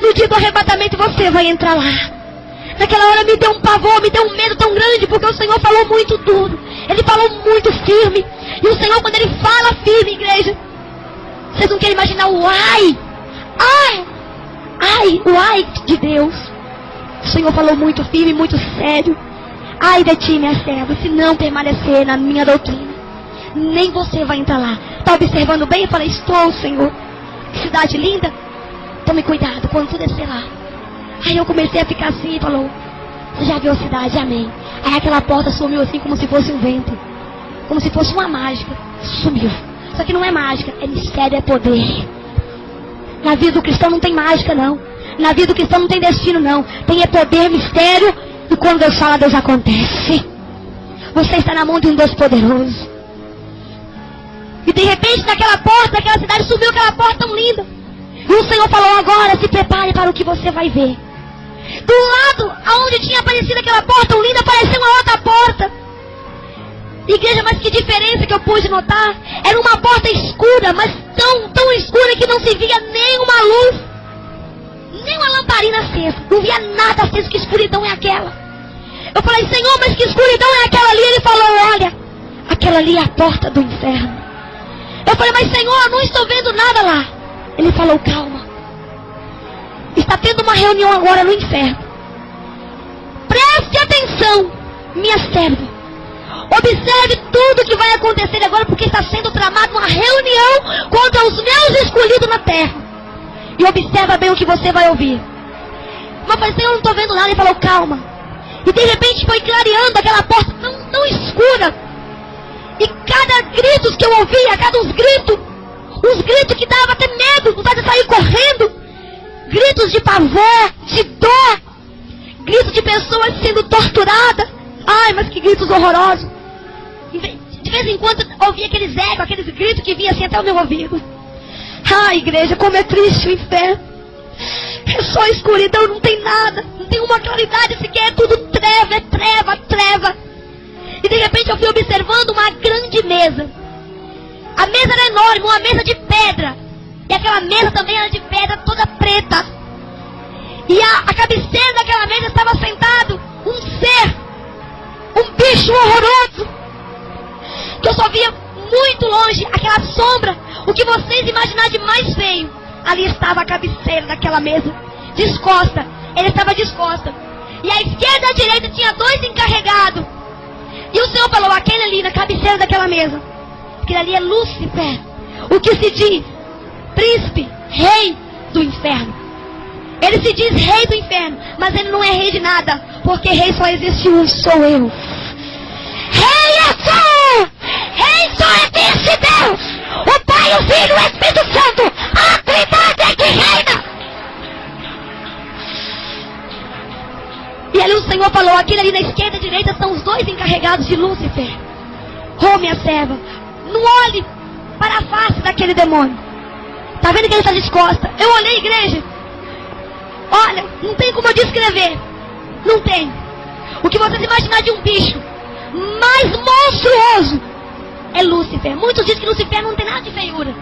[SPEAKER 1] no dia do arrebatamento, você vai entrar lá. Naquela hora me deu um pavor, me deu um medo tão grande, porque o Senhor falou muito duro. Ele falou muito firme. E o Senhor, quando Ele fala firme, igreja, vocês não querem imaginar o ai. Ai, o ai de Deus. O Senhor falou muito firme, muito sério. Ai de ti, minha serva, se não permanecer na minha doutrina, nem você vai entrar lá. Está observando bem? Eu falei, estou, Senhor. Que cidade linda. Tome cuidado quando tu descer lá. Aí eu comecei a ficar assim e falou, você já viu a cidade? Amém. Aí aquela porta sumiu assim como se fosse um vento. Como se fosse uma mágica. Sumiu. Só que não é mágica, é mistério, é poder. Na vida do cristão não tem mágica, não. Na vida do cristão não tem destino, não. Tem é poder, mistério. E quando Deus fala, Deus acontece. Você está na mão de um Deus poderoso. E de repente naquela porta, naquela cidade, sumiu aquela porta tão linda. E o Senhor falou, agora se prepare para o que você vai ver. Do lado aonde tinha aparecido aquela porta tão linda, apareceu uma outra porta. Igreja, mas que diferença que eu pude notar. Era uma porta escura, mas tão escura que não se via nenhuma luz, nem uma lamparina acesa. Não via nada aceso. Que escuridão é aquela? Eu falei, Senhor, mas que escuridão é aquela ali? Ele falou, olha, aquela ali é a porta do inferno. Eu falei, mas Senhor, eu não estou vendo nada lá. Ele falou, calma. Está tendo uma reunião agora no inferno. Preste atenção, minha serva. Observe tudo que vai acontecer agora, porque está sendo tramada uma reunião contra os meus escolhidos na terra. E observa bem o que você vai ouvir. Mas eu falei, Senhor, eu não estou vendo nada. Ele falou, calma. E de repente foi clareando aquela porta tão escura. E cada grito que eu ouvia, cada uns gritos que dava até medo, vontade de sair correndo. Gritos de pavor, de dor. Gritos de pessoas sendo torturadas. Ai, mas que gritos horrorosos. De vez em quando eu ouvia aqueles ecos, aqueles gritos que vinham assim até o meu ouvido. Ai, igreja, como é triste o inferno. É só escuridão, não tem nada. Não tem uma claridade sequer, é tudo treva, é treva, treva. E de repente eu fui observando uma grande mesa. A mesa era enorme, uma mesa de pedra. E aquela mesa também era de pedra, toda preta. E a cabeceira daquela mesa estava sentado um ser, um bicho horroroso, que eu só via muito longe, aquela sombra, o que vocês imaginarem de mais feio. Ali estava a cabeceira daquela mesa, descosta. Ele estava descosta. E à esquerda e à direita tinha dois encarregados. E o Senhor falou, aquele ali na cabeceira daquela mesa, aquele ali é Lúcifer, o que se diz príncipe, rei do inferno. Ele se diz rei do inferno, mas ele não é rei de nada, porque rei só existe um, sou eu. Rei é só! Rei só existe Deus! O Pai, o Filho e o Espírito Santo! A Trindade é que reina! E ali o Senhor falou, aquele ali na esquerda e direita são os dois encarregados de Lúcifer. Oh, minha serva, não olhe para a face daquele demônio. Está vendo que ele está descosta? Eu olhei, igreja. Olha, não tem como eu descrever. Não tem. O que vocês imaginar de um bicho mais monstruoso é Lúcifer. Muitos dizem que Lúcifer não tem nada de feiura.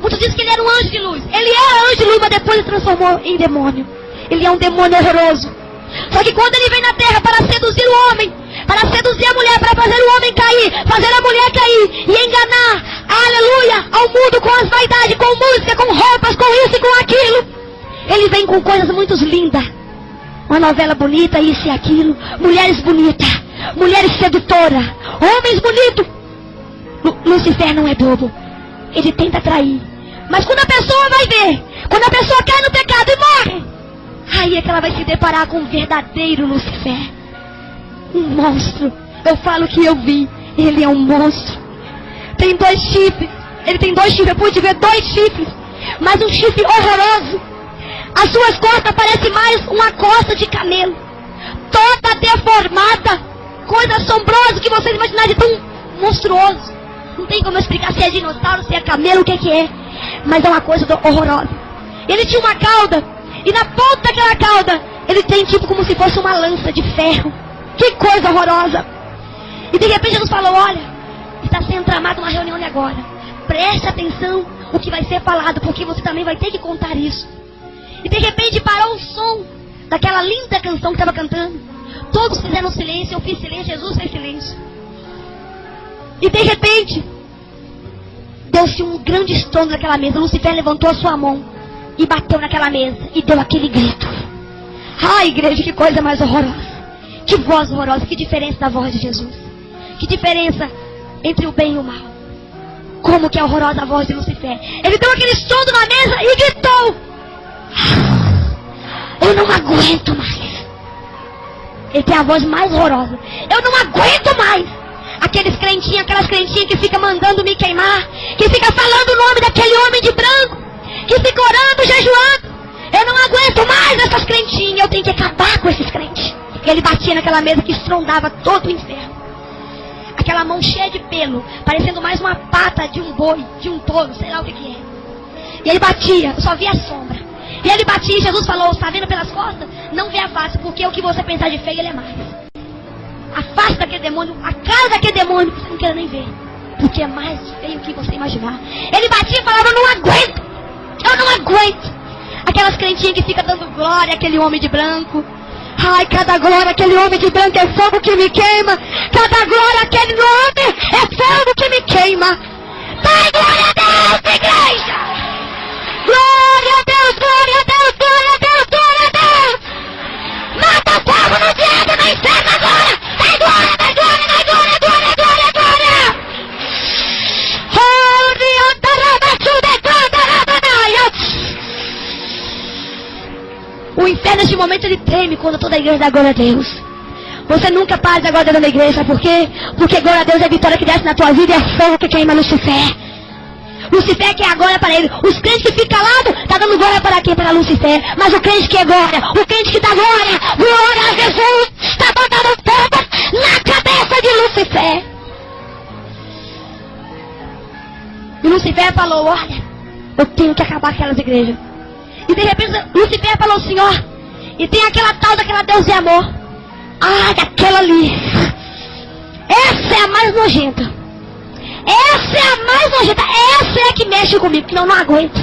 [SPEAKER 1] Muitos dizem que ele era um anjo de luz. Ele era anjo de luz, mas depois ele transformou em demônio. Ele é um demônio horroroso. Só que quando ele vem na terra para seduzir o homem, para seduzir a mulher, para fazer o homem cair, fazer a mulher cair e enganar, aleluia, ao mundo com as vaidades, com música, com roupas, com isso e com aquilo, ele vem com coisas muito lindas. Uma novela bonita, isso e aquilo, mulheres bonitas, mulheres sedutoras, homens bonitos. Lúcifer não é bobo. Ele tenta atrair. Mas quando a pessoa vai ver, quando a pessoa cai no pecado e morre, aí é que ela vai se deparar com um verdadeiro Lúcifer. Um monstro. Eu falo que eu vi. Ele é um monstro. Tem 2 chifres. Ele tem 2 chifres. Eu pude ver 2 chifres. Mas um chifre horroroso. As suas costas parecem mais uma costa de camelo. Toda deformada. Coisa assombrosa que vocês imaginarem de tão monstruoso. Não tem como eu explicar se é dinossauro, se é camelo, o que é. Mas é uma coisa horrorosa. Ele tinha uma cauda. E na ponta daquela cauda, ele tem tipo como se fosse uma lança de ferro. Que coisa horrorosa. E de repente Jesus falou, olha, está sendo tramada uma reunião ali agora. Preste atenção o que vai ser falado, porque você também vai ter que contar isso. E de repente parou o som daquela linda canção que estava cantando. Todos fizeram silêncio, eu fiz silêncio, Jesus fez silêncio. E de repente, deu-se um grande estrondo naquela mesa. Lucifer levantou a sua mão e bateu naquela mesa e deu aquele grito. Ai, igreja, que coisa mais horrorosa. Que voz horrorosa, que diferença da voz de Jesus. Que diferença entre o bem e o mal. Como que é horrorosa a voz de Lucifer. Ele deu aquele estrondo na mesa e gritou. Eu não aguento mais. Ele tem a voz mais horrorosa. Eu não aguento mais. Aquelas crentinhas que ficam mandando me queimar. Que fica falando o nome daquele homem de branco. Que fica orando, jejuando. Eu não aguento mais essas crentinhas. Eu tenho que acabar com esses crentes. Ele batia naquela mesa que estrondava todo o inferno. Aquela mão cheia de pelo, parecendo mais uma pata de um boi, de um touro, sei lá o que é. E ele batia, eu só via a sombra. E ele batia e Jesus falou, está vendo pelas costas? Não vê a face, porque o que você pensar de feio, ele é mais. A face daquele demônio, a cara daquele demônio, você não quer nem ver. Porque é mais feio que você imaginar. Ele batia e falava, eu não aguento. Eu não aguento. Aquelas crentinhas que ficam dando glória àquele homem de branco. Ai, cada glória àquele homem de branco é fogo que me queima. Cada glória àquele homem é fogo que me queima. Dai glória a Deus, igreja. Glória a Deus, glória a Deus, glória a Deus, glória a Deus. Mata o povo no diabo, no inferno agora. Dai glória, dai glória, dai glória, glória, glória, glória. O inferno neste momento ele treme quando toda a igreja dá glória a Deus. Você nunca para de glória a Deus na igreja, sabe por quê? Porque glória a Deus é a vitória que desce na tua vida e é fogo que queima Lucifer. Lucifer quer a glória para ele. Os crentes que ficam calados, está dando glória para quem? Para Lucifer. Mas o crente que é glória, o crente que dá glória a Jesus, está botando fogo na cabeça de Lucifer. E Lucifer falou, olha, eu tenho que acabar aquelas igrejas. E de repente Lucifer falou assim, ó, e tem aquela tal daquela Deus de amor. Ah, daquela ali. Essa é a mais nojenta. Essa é a mais nojenta. Essa é a que mexe comigo, que eu não aguento.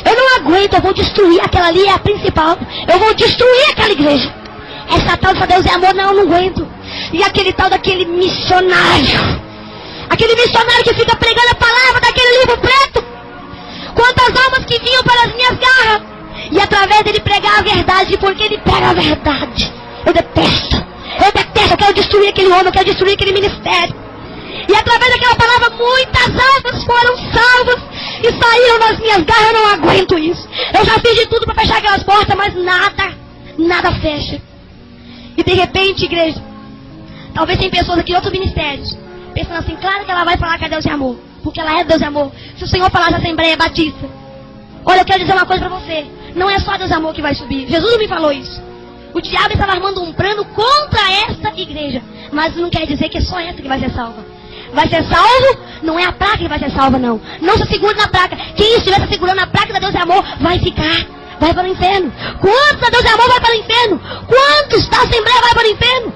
[SPEAKER 1] Eu não aguento, eu vou destruir. Aquela ali é a principal. Eu vou destruir aquela igreja. Essa tal dessa Deus de amor, não, eu não aguento. E aquele tal daquele missionário. Aquele missionário que fica pregando a palavra daquele livro preto. Quantas almas que vinham para as minhas garras. E através dele pregar a verdade. Porque ele prega a verdade. Eu detesto. Eu quero destruir aquele homem. Eu quero destruir aquele ministério. E através daquela palavra muitas almas foram salvas. E saíram das minhas garras. Eu não aguento isso. Eu já fiz de tudo para fechar aquelas portas. Mas nada fecha. E de repente, igreja, talvez tem pessoas aqui de outros ministérios pensando assim, claro que ela vai falar que é Deus de amor. Porque ela é Deus de amor. Se o Senhor falar da Assembleia Batista, olha, eu quero dizer uma coisa para você. Não é só Deus de amor que vai subir. Jesus não me falou isso. O diabo estava armando um plano contra essa igreja. Mas não quer dizer que é só essa que vai ser salva. Vai ser salvo, não é a placa que vai ser salva, não. Não se segure na placa. Quem estiver se segurando na placa da Deus de amor vai ficar. Vai para o inferno. Quantos da Deus de amor vai para o inferno? Quantos da Assembleia vai para o inferno?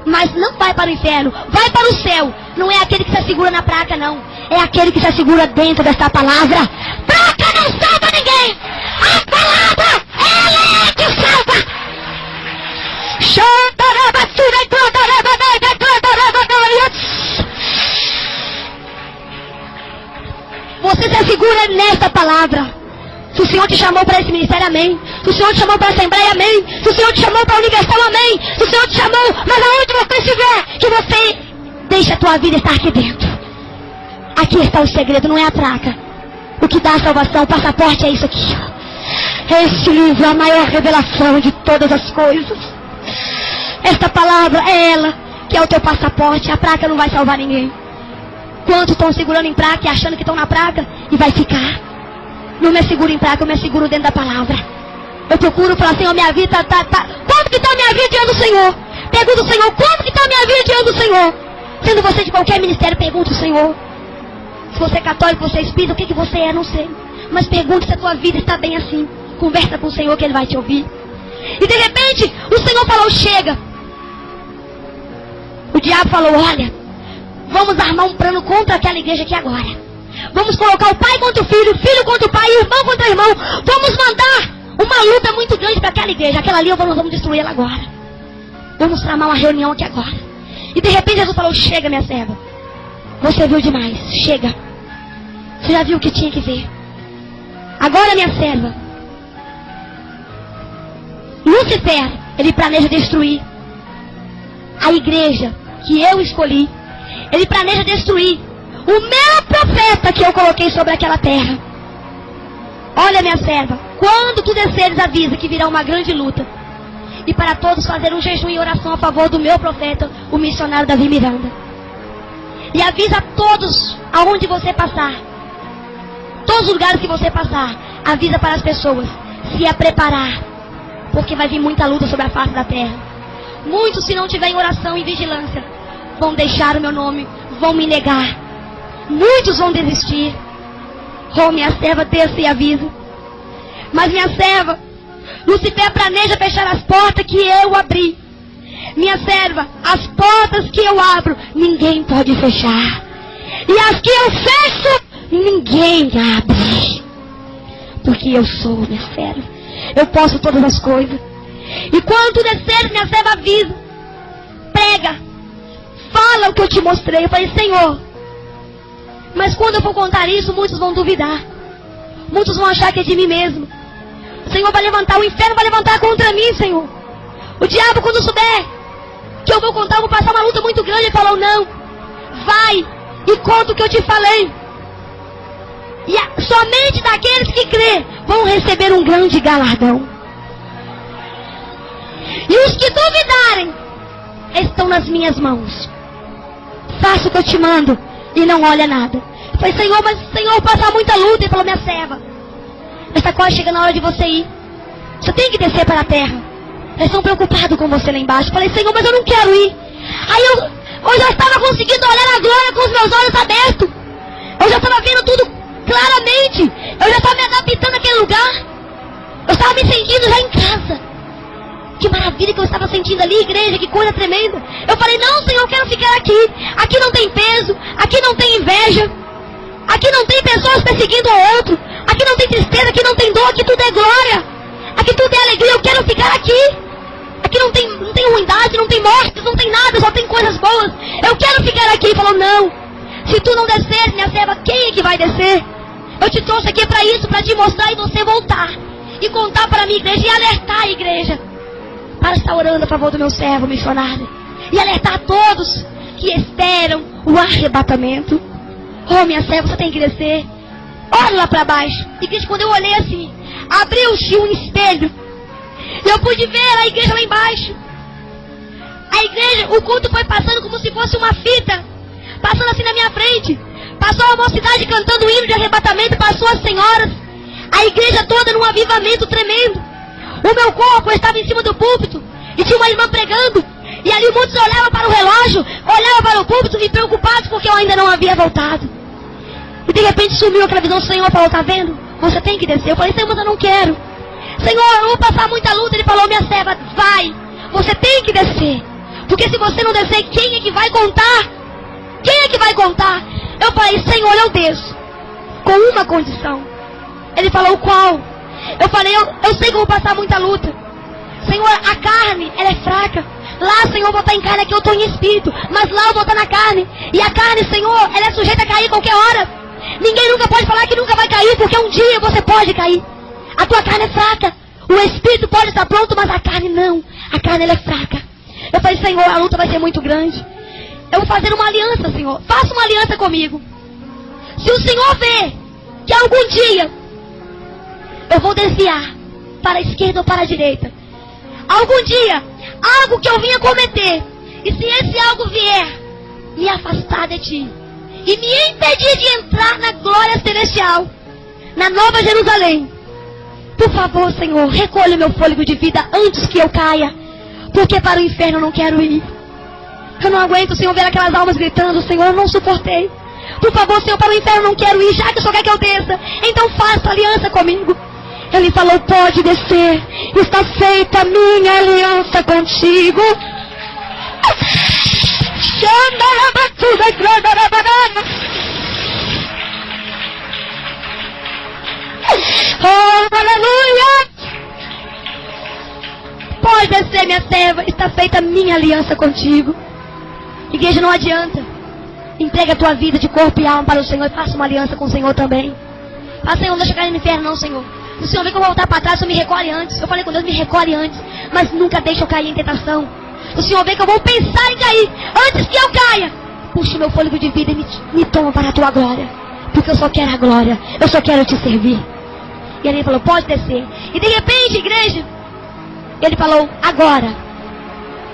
[SPEAKER 1] Mas não vai para o inferno, vai para o céu. Não é aquele que se segura na placa, não. É aquele que se segura dentro desta palavra. Placa não salva ninguém. A palavra, ela é que salva. Você se segura nesta palavra. Se o Senhor te chamou para esse ministério, amém. Se o Senhor te chamou para a Assembleia, amém. Se o Senhor te chamou para a Universal, amém. Se o Senhor te chamou, mas aonde você estiver, que você deixe a tua vida estar aqui dentro. Aqui está o segredo, não é a placa. O que dá a salvação, o passaporte é isso aqui. Este livro é a maior revelação de todas as coisas. Esta palavra é ela, que é o teu passaporte. A placa não vai salvar ninguém. Quantos estão segurando em placa e achando que estão na placa e vai ficar? Não me seguro em placa, eu me seguro dentro da palavra. Eu procuro falar, Senhor, minha vida tá. Como que está a minha vida diante do Senhor? Pergunta o Senhor, como que está a minha vida diante do Senhor? Sendo você de qualquer ministério, pergunta o Senhor. Se você é católico, você é espírita, o que você é, não sei. Mas pergunta se a tua vida está bem assim. Conversa com o Senhor que Ele vai te ouvir. E de repente, o Senhor falou, chega. O diabo falou, olha, vamos armar um plano contra aquela igreja aqui agora. Vamos colocar o pai contra o filho contra o pai, irmão contra o irmão. Vamos mandar uma luta muito grande para aquela igreja. Aquela ali, nós vamos destruir ela agora. Vamos tramar uma reunião aqui agora. E de repente Jesus falou, chega, minha serva. Você viu demais, chega. Você já viu o que tinha que ver. Agora, minha serva, Lúcifer, ele planeja destruir a igreja que eu escolhi. Ele planeja destruir o meu profeta que eu coloquei sobre aquela terra. Olha, minha serva, quando tu desceres, avisa que virá uma grande luta. E para todos fazer um jejum e oração a favor do meu profeta, o missionário Davi Miranda. E avisa a todos, aonde você passar, todos os lugares que você passar, avisa para as pessoas se a preparar, porque vai vir muita luta sobre a face da terra. Muitos, se não tiverem oração e vigilância, vão deixar o meu nome, vão me negar. Muitos vão desistir. Oh, minha serva, desça e avisa. Mas minha serva, Lúcifer planeja fechar as portas que eu abri. Minha serva, as portas que eu abro, ninguém pode fechar. E as que eu fecho, ninguém abre. Porque eu sou, minha serva. Eu posso todas as coisas. E quando tu descer, minha serva, avisa. Prega. Fala o que eu te mostrei. Eu falei, Senhor, mas quando eu for contar isso, muitos vão duvidar. Muitos vão achar que é de mim mesmo. O Senhor vai levantar, o inferno vai levantar contra mim, Senhor. O diabo, quando souber que eu vou contar, eu vou passar uma luta muito grande. Ele falou, não, vai e conta o que eu te falei. E somente daqueles que crê vão receber um grande galardão. E os que duvidarem estão nas minhas mãos. Faça o que eu te mando e não olha nada. Eu falei, Senhor, mas Senhor, passar muita luta. Ele falou, minha serva, está quase chegando a hora de você ir. Você tem que descer para a terra. Eles estão preocupados com você lá embaixo. Eu falei, Senhor, mas eu não quero ir. Aí eu já estava conseguindo olhar a glória com os meus olhos abertos. Eu já estava vendo tudo claramente. Eu já estava me adaptando àquele lugar. Eu estava me sentindo já em casa. Que maravilha que eu estava sentindo ali, igreja, que coisa tremenda. Eu falei, não, Senhor, eu quero ficar aqui. Aqui não tem peso, aqui não tem inveja, aqui não tem pessoas perseguindo o outro, aqui não tem tristeza, aqui não tem dor, aqui tudo é glória, aqui tudo é alegria. Eu quero ficar aqui. Aqui não tem ruindade, não tem morte, não tem nada, só tem coisas boas. Eu quero ficar aqui. Ele falou, não, se tu não descer, minha serva, quem é que vai descer? Eu te trouxe aqui para isso, para te mostrar e você voltar e contar para a minha igreja e alertar a igreja para estar orando a favor do meu servo missionário. E alertar a todos que esperam o arrebatamento. Oh, minha serva, você tem que descer. Olha lá para baixo. E quando eu olhei assim, abriu-se um espelho. E eu pude ver a igreja lá embaixo. A igreja, o culto foi passando como se fosse uma fita. Passando assim na minha frente. Passou a mocidade cantando o hino de arrebatamento. Passou as senhoras. A igreja toda num avivamento tremendo. O meu corpo estava em cima do púlpito. E tinha uma irmã pregando. E ali muitos olhavam para o relógio, olhavam para o púlpito e preocupados porque eu ainda não havia voltado. E de repente sumiu aquela visão. O Senhor falou, tá vendo? Você tem que descer. Eu falei, Senhor, mas eu não quero. Senhor, eu vou passar muita luta. Ele falou, minha serva, vai. Você tem que descer. Porque se você não descer, quem é que vai contar? Quem é que vai contar? Eu falei, Senhor, eu desço. Com uma condição. Ele falou, qual? Eu falei, eu sei que eu vou passar muita luta. Senhor, a carne, ela é fraca. Lá, Senhor, eu vou estar em carne, aqui eu estou em espírito. Mas lá eu vou estar na carne. E a carne, Senhor, ela é sujeita a cair a qualquer hora. Ninguém nunca pode falar que nunca vai cair, porque um dia você pode cair. A tua carne é fraca. O espírito pode estar pronto, mas a carne não. A carne, ela é fraca. Eu falei, Senhor, a luta vai ser muito grande. Eu vou fazer uma aliança, Senhor. Faça uma aliança comigo. Se o Senhor ver que algum dia eu vou desviar para a esquerda ou para a direita, algum dia, algo que eu vinha cometer, e se esse algo vier me afastar de ti e me impedir de entrar na glória celestial, na Nova Jerusalém, por favor, Senhor, recolha o meu fôlego de vida antes que eu caia, porque para o inferno eu não quero ir. Eu não aguento, Senhor, ver aquelas almas gritando. Senhor, eu não suportei. Por favor, Senhor, para o inferno não quero ir, já que o Senhor quer que eu desça. Então faça aliança comigo. Ele falou, pode descer. Está feita a minha aliança contigo. Oh, aleluia! Pode descer, minha serva. Está feita a minha aliança contigo. Igreja, não adianta. Entrega a tua vida de corpo e alma para o Senhor e faça uma aliança com o Senhor também. Fala, Senhor, não deixa eu cair no inferno não, Senhor. Se o Senhor vê que eu vou voltar para trás, o Senhor me recolhe antes. Eu falei com Deus, me recolhe antes. Mas nunca deixa eu cair em tentação. Se o Senhor vê que eu vou pensar em cair antes que eu caia, puxa o meu fôlego de vida e me toma para a tua glória. Porque eu só quero a glória. Eu só quero te servir. E ele falou, pode descer. E de repente, igreja, ele falou, agora,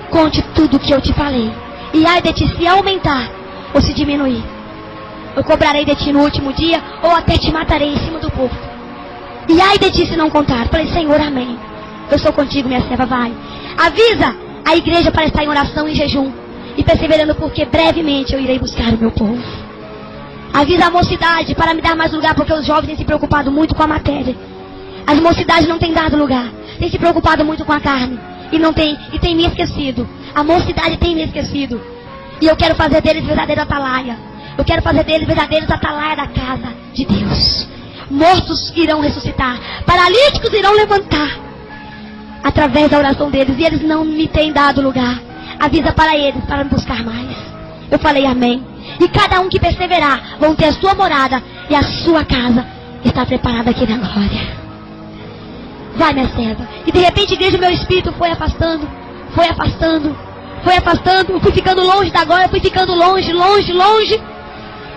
[SPEAKER 1] conte tudo o que eu te falei. E ai de ti se aumentar ou se diminuir. Eu cobrarei de ti no último dia, ou até te matarei em cima do povo. E ai de ti se não contar. Eu falei, Senhor, amém. Eu sou contigo, minha serva, vai. Avisa a igreja para estar em oração e jejum. E perseverando, porque brevemente eu irei buscar o meu povo. Avisa a mocidade para me dar mais lugar, porque os jovens têm se preocupado muito com a matéria. As mocidades não têm dado lugar. Têm se preocupado muito com a carne. E tem me esquecido. A mocidade tem me esquecido. E eu quero fazer deles verdadeira atalaia. Eu quero fazer deles verdadeiros atalaia da casa de Deus. Mortos irão ressuscitar. Paralíticos irão levantar. Através da oração deles. E eles não me têm dado lugar. Avisa para eles, para me buscar mais. Eu falei amém. E cada um que perseverar, vão ter a sua morada. E a sua casa está preparada aqui na glória. Vai, minha serva. E de repente, igreja, meu espírito foi afastando. Foi afastando. Foi afastando. Eu fui ficando longe da glória. Eu fui ficando longe, longe, longe.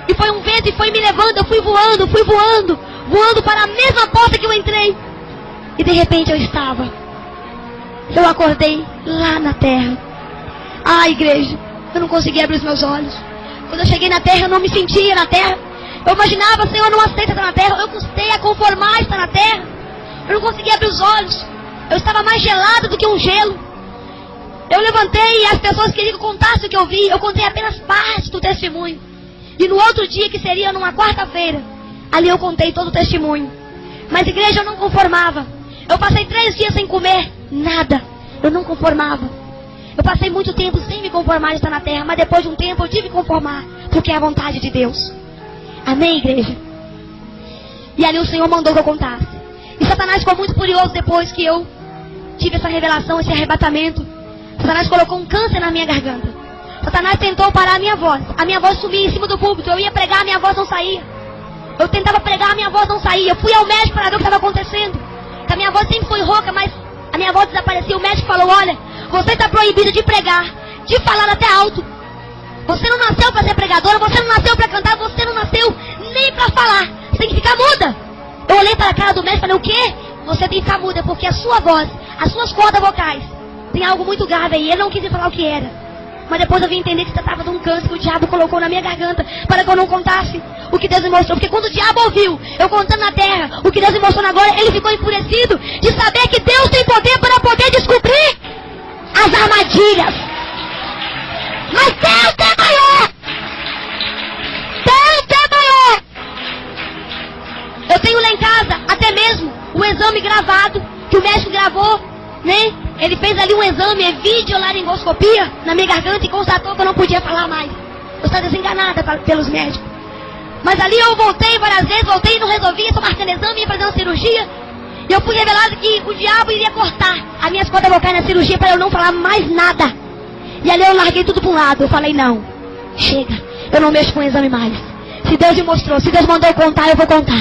[SPEAKER 1] E foi um vento e foi me levando. Eu fui voando, voando para a mesma porta que eu entrei. E de repente eu acordei lá na terra. Ah, igreja, eu não conseguia abrir os meus olhos. Quando eu cheguei na terra, eu não me sentia na terra. Eu imaginava, Senhor, eu não aceito estar na terra. Eu custei a conformar a estar na terra. Eu não conseguia abrir os olhos. Eu estava mais gelado do que um gelo. Eu levantei e as pessoas queriam que eu contasse o que eu vi. Eu contei apenas parte do testemunho. E no outro dia, que seria numa quarta-feira, ali eu contei todo o testemunho. Mas, igreja, eu não conformava. Eu passei 3 dias sem comer nada. Eu não conformava. Eu passei muito tempo sem me conformar de estar na terra. Mas depois de um tempo eu tive que conformar. Porque é a vontade de Deus. Amém, igreja? E ali o Senhor mandou que eu contasse. E Satanás ficou muito furioso depois que eu tive essa revelação, esse arrebatamento. Satanás colocou um câncer na minha garganta. Satanás tentou parar a minha voz. A minha voz sumia em cima do púlpito. Eu ia pregar, a minha voz não saía. Eu tentava pregar, a minha voz não saía. Eu fui ao médico para ver o que estava acontecendo. A minha voz sempre foi rouca, mas a minha voz desaparecia. O médico falou, olha, você está proibido de pregar, de falar até alto. Você não nasceu para ser pregadora, você não nasceu para cantar, você não nasceu nem para falar. Você tem que ficar muda. Eu olhei para a cara do médico e falei, o quê? Você tem que ficar muda, porque a sua voz, as suas cordas vocais, tem algo muito grave aí. Ele não quis falar o que era. Mas depois eu vim entender que tratava de um câncer que o diabo colocou na minha garganta para que eu não contasse o que Deus me mostrou. Porque quando o diabo ouviu eu contando na terra o que Deus me mostrou na glória, ele ficou enfurecido de saber que Deus tem poder para poder descobrir as armadilhas. Mas Deus é maior! Deus é maior! Eu tenho lá em casa até mesmo o exame gravado que o médico gravou, né? Ele fez ali um exame, videolaringoscopia na minha garganta e constatou que eu não podia falar mais. Eu estava desenganada pelos médicos. Mas ali eu voltei várias vezes, voltei e não resolvia, estou marcando exame, ia fazer uma cirurgia. E eu fui revelado que o diabo iria cortar as minhas cordas vocais na cirurgia para eu não falar mais nada. E ali eu larguei tudo para um lado. Eu falei, não, chega, eu não mexo com o exame mais. Se Deus me mostrou, se Deus mandou eu contar, eu vou contar.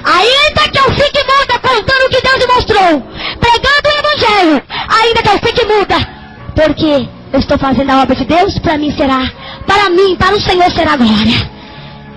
[SPEAKER 1] Ainda que eu fique muda contando o que Deus me mostrou, pregando o evangelho, ainda que eu fique muda, porque eu estou fazendo a obra de Deus, para mim será, para mim, para o Senhor será glória.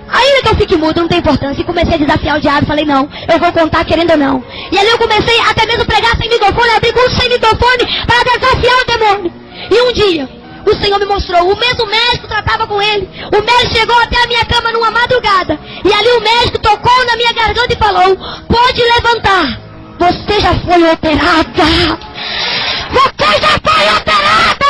[SPEAKER 1] Ainda que eu fique muda, não tem importância. E comecei a desafiar o diabo, falei, não, eu vou contar querendo ou não. E ali eu comecei até mesmo a pregar sem microfone, abrir curso sem microfone, para desafiar o demônio. E um dia, o Senhor me mostrou, o mesmo médico tratava com ele. O médico chegou até a minha cama numa madrugada. E ali o médico tocou na minha garganta e falou, pode levantar. Você já foi operada. Você já foi operada.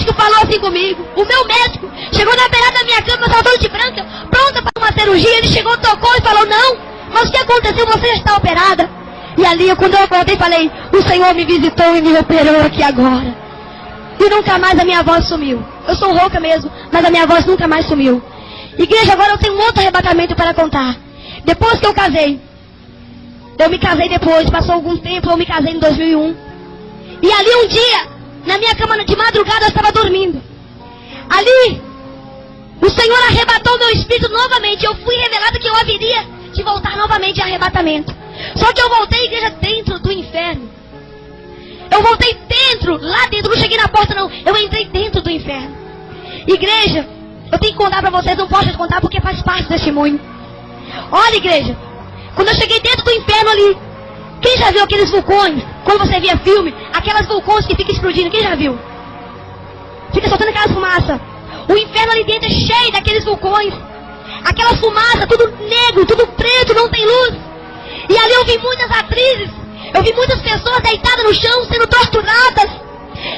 [SPEAKER 1] médico falou assim comigo. O meu médico chegou na beirada da minha cama, eu estava toda de branca, pronta para uma cirurgia. Ele chegou, tocou e falou, não, mas o que aconteceu? Você já está operada. E ali, quando eu acordei, falei, o Senhor me visitou e me operou aqui agora. E nunca mais a minha voz sumiu. Eu sou rouca mesmo, mas a minha voz nunca mais sumiu. Igreja, agora eu tenho um outro arrebatamento para contar. Depois que eu casei, eu me casei depois, passou algum tempo, eu me casei em 2001. E ali um dia, na minha cama de madrugada, eu estava dormindo. Ali, o Senhor arrebatou meu espírito novamente. Eu fui revelado que eu haveria de voltar novamente a arrebatamento. Só que eu voltei, igreja, dentro do inferno. Eu voltei dentro, lá dentro, não cheguei na porta não. Eu entrei dentro do inferno. Igreja, eu tenho que contar para vocês, não posso contar porque faz parte do testemunho. Olha, igreja, quando eu cheguei dentro do inferno ali, quem já viu aqueles vulcões? Quando você via filme, aquelas vulcões que ficam explodindo, quem já viu? Fica soltando aquelas fumaças. O inferno ali dentro é cheio daqueles vulcões. Aquelas fumaças, tudo negro, tudo preto, não tem luz. E ali eu vi muitas atrizes. Eu vi muitas pessoas deitadas no chão, sendo torturadas.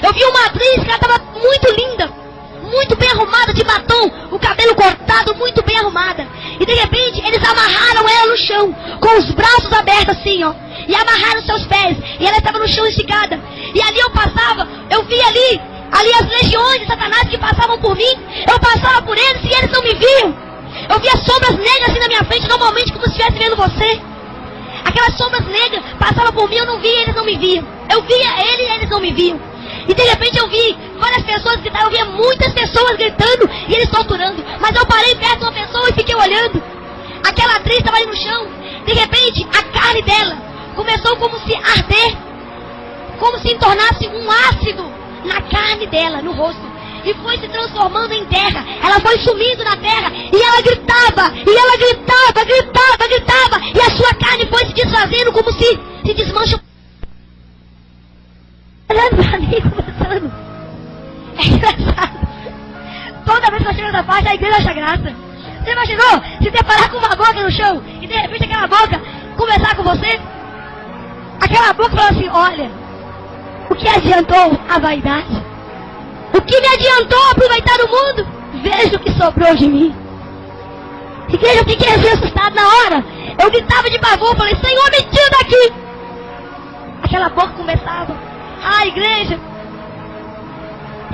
[SPEAKER 1] Eu vi uma atriz que ela estava muito linda, muito bem arrumada, de batom, o cabelo cortado, muito bem arrumada. E de repente eles amarraram ela no chão, com os braços abertos assim, ó. E amarraram seus pés. E ela estava no chão esticada. E ali eu passava, eu vi ali as legiões de Satanás que passavam por mim. Eu passava por eles e eles não me viam. Eu via sombras negras assim na minha frente, normalmente como se estivesse vendo você. Aquelas sombras negras passavam por mim, eu não via, eles não me viam. Eu via ele e eles não me viam. E de repente eu vi várias pessoas gritar, eu via muitas pessoas gritando e eles torturando. Mas eu parei perto de uma pessoa e fiquei olhando. Aquela atriz estava ali no chão. De repente a carne dela começou como se arder, como se tornasse um ácido na carne dela, no rosto. E foi se transformando em terra. Ela foi sumindo na terra. E ela gritava. E ela gritava, gritava, gritava. E a sua carne foi se desfazendo como se desmancha. Olhando pra mim, conversando. É engraçado. Toda vez que eu chego nessa parte, a igreja acha graça. Você imaginou se deparar com uma boca no chão e de repente aquela boca conversar com você? Aquela boca falou assim, olha, o que adiantou a vaidade? O que me adiantou aproveitar o mundo? Veja o que sobrou de mim. Igreja, eu fiquei assim assustado na hora. Eu gritava de pavor, falei, Senhor, me tira daqui. Aquela boca conversava. Ah, igreja.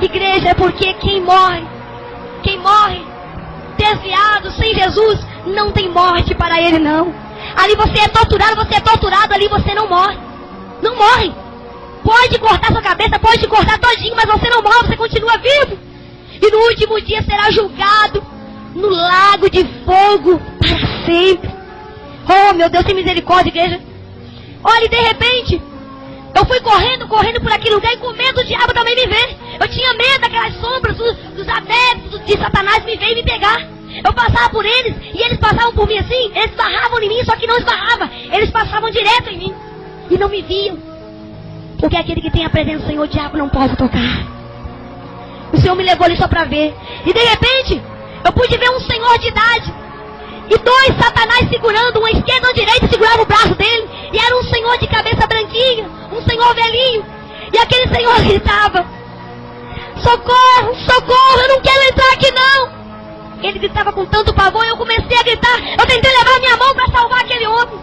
[SPEAKER 1] Igreja é porque quem morre desviado, sem Jesus, não tem morte para ele não. Ali você é torturado, ali você não morre. Não morre. Pode cortar sua cabeça, pode cortar todinho, mas você não morre, você continua vivo. E no último dia será julgado no lago de fogo para sempre. Oh, meu Deus, tem misericórdia, igreja. Olha, e de repente, eu fui correndo por aquele lugar e com medo do diabo também me ver. Eu tinha medo daquelas sombras, dos adeptos de Satanás me ver e me pegar. Eu passava por eles e eles passavam por mim assim, eles esbarravam em mim, só que não esbarrava. Eles passavam direto em mim e não me viam. Porque aquele que tem a presença do Senhor, o diabo não pode tocar. O Senhor me levou ali só para ver. E de repente, eu pude ver um senhor de idade. E dois Satanás segurando, uma esquerda e uma direita, segurando o braço dele. E era um senhor de cabeça branquinha, um senhor velhinho. E aquele senhor gritava, socorro, socorro, eu não quero entrar aqui não. Ele gritava com tanto pavor, eu comecei a gritar. Eu tentei levar minha mão para salvar aquele homem.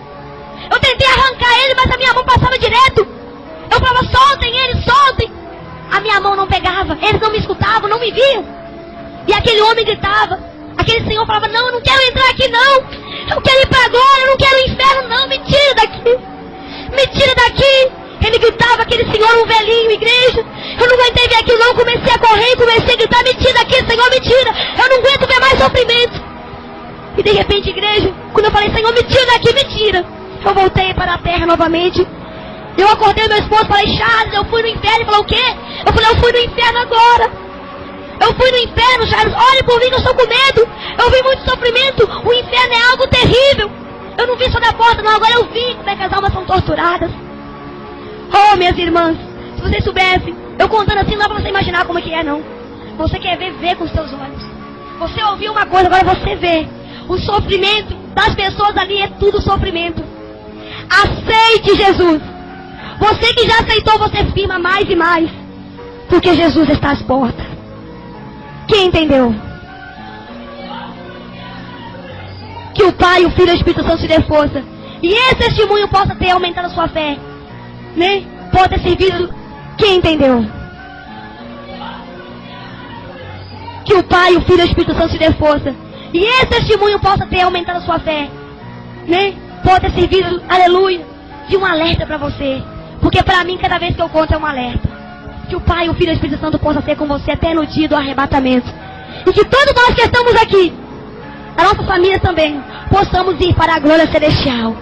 [SPEAKER 1] Eu tentei arrancar ele, mas a minha mão passava direto. Eu falava, soltem eles, soltem. A minha mão não pegava, eles não me escutavam, não me viam. E aquele homem gritava. Aquele senhor falava, não, eu não quero entrar aqui não. Eu quero ir para agora, eu não quero o inferno não, me tira daqui. Me tira daqui. Ele gritava, aquele senhor, um velhinho, igreja. Eu não aguentei ver aquilo não, comecei a correr, comecei a gritar, me tira daqui, Senhor, me tira. Eu não aguento ver mais sofrimento. E de repente, igreja, quando eu falei, Senhor, me tira daqui, me tira. Eu voltei para a terra novamente. Eu acordei meu esposo, falei, Charles, eu fui no inferno. Ele falou, o quê? Eu falei, eu fui no inferno agora. Eu fui no inferno, Charles, olhe por mim que eu estou com medo. Eu vi muito sofrimento, o inferno é algo terrível. Eu não vi só da porta não, agora eu vi como é que as almas são torturadas. Oh, minhas irmãs, se vocês soubessem, eu contando assim, não dá pra você imaginar como é que é não. Você quer ver, vê com os seus olhos. Você ouviu uma coisa, agora você vê. O sofrimento das pessoas ali é tudo sofrimento. Aceite Jesus. Você que já aceitou, você firma mais e mais. Porque Jesus está às portas. Quem entendeu? Que o Pai, o Filho e o Espírito Santo te dê força. E esse testemunho possa ter aumentado a sua fé. Né? Pode ter servido. Quem entendeu? Que o Pai, o Filho e o Espírito Santo te dê força. E esse testemunho possa ter aumentado a sua fé. Né? Pode ter servido, aleluia, de um alerta para você. Porque para mim, cada vez que eu conto é um alerta. Que o Pai, o Filho e o Espírito Santo possa ser com você até no dia do arrebatamento. E que todos nós que estamos aqui, a nossa família também, possamos ir para a glória celestial.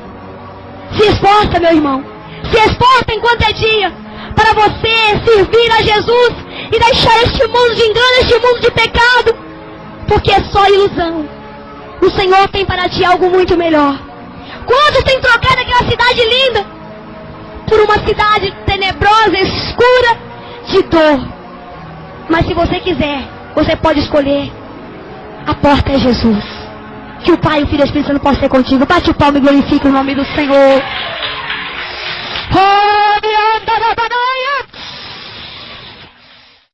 [SPEAKER 1] Se esforça, meu irmão. Se esforça enquanto é dia, para você servir a Jesus e deixar este mundo de engano, este mundo de pecado, porque é só ilusão. O Senhor tem para ti algo muito melhor. Quantos têm trocado aquela cidade linda por uma cidade tenebrosa, escura, de dor? Mas se você quiser, você pode escolher. A porta é Jesus. Que o Pai, o Filho e o Espírito Santo possam ser contigo. Bate o palmo e glorifique o nome do Senhor.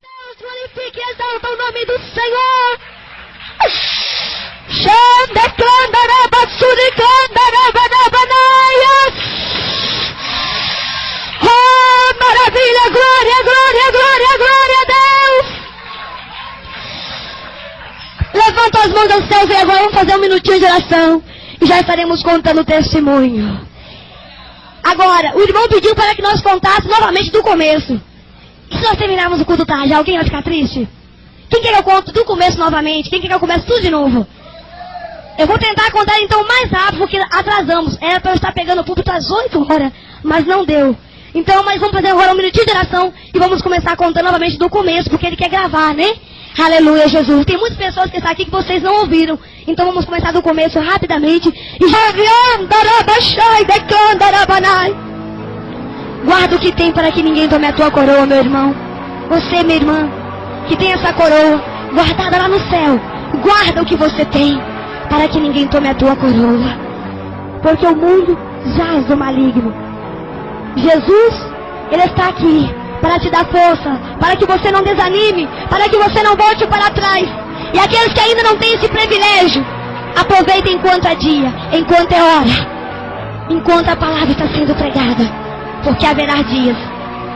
[SPEAKER 1] Deus, glorifique e exalta o nome do Senhor. Oh, maravilha, glória, glória, glória, glória a Deus. Levanta as mãos aos céus e agora vamos fazer um minutinho de oração. E já estaremos contando o testemunho. Agora, o irmão pediu para que nós contássemos novamente do começo. E se nós terminarmos o culto tarde, alguém vai ficar triste? Quem quer que eu conto do começo novamente? Quem quer que eu comece tudo de novo? Eu vou tentar contar então mais rápido, porque atrasamos. Era para eu estar pegando o púlpito às 8 horas, mas não deu. Então, mas vamos fazer agora um minutinho de oração e vamos começar contando novamente do começo, porque ele quer gravar, né? Aleluia, Jesus. Tem muitas pessoas que estão aqui que vocês não ouviram. Então vamos começar do começo rapidamente. E guarda o que tem para que ninguém tome a tua coroa, meu irmão. Você, minha irmã, que tem essa coroa guardada lá no céu. Guarda o que você tem para que ninguém tome a tua coroa. Porque o mundo jaz do maligno. Jesus, Ele está aqui para te dar força, para que você não desanime, para que você não volte para trás. E aqueles que ainda não têm esse privilégio, aproveitem enquanto é dia, enquanto é hora, enquanto a palavra está sendo pregada, porque haverá dias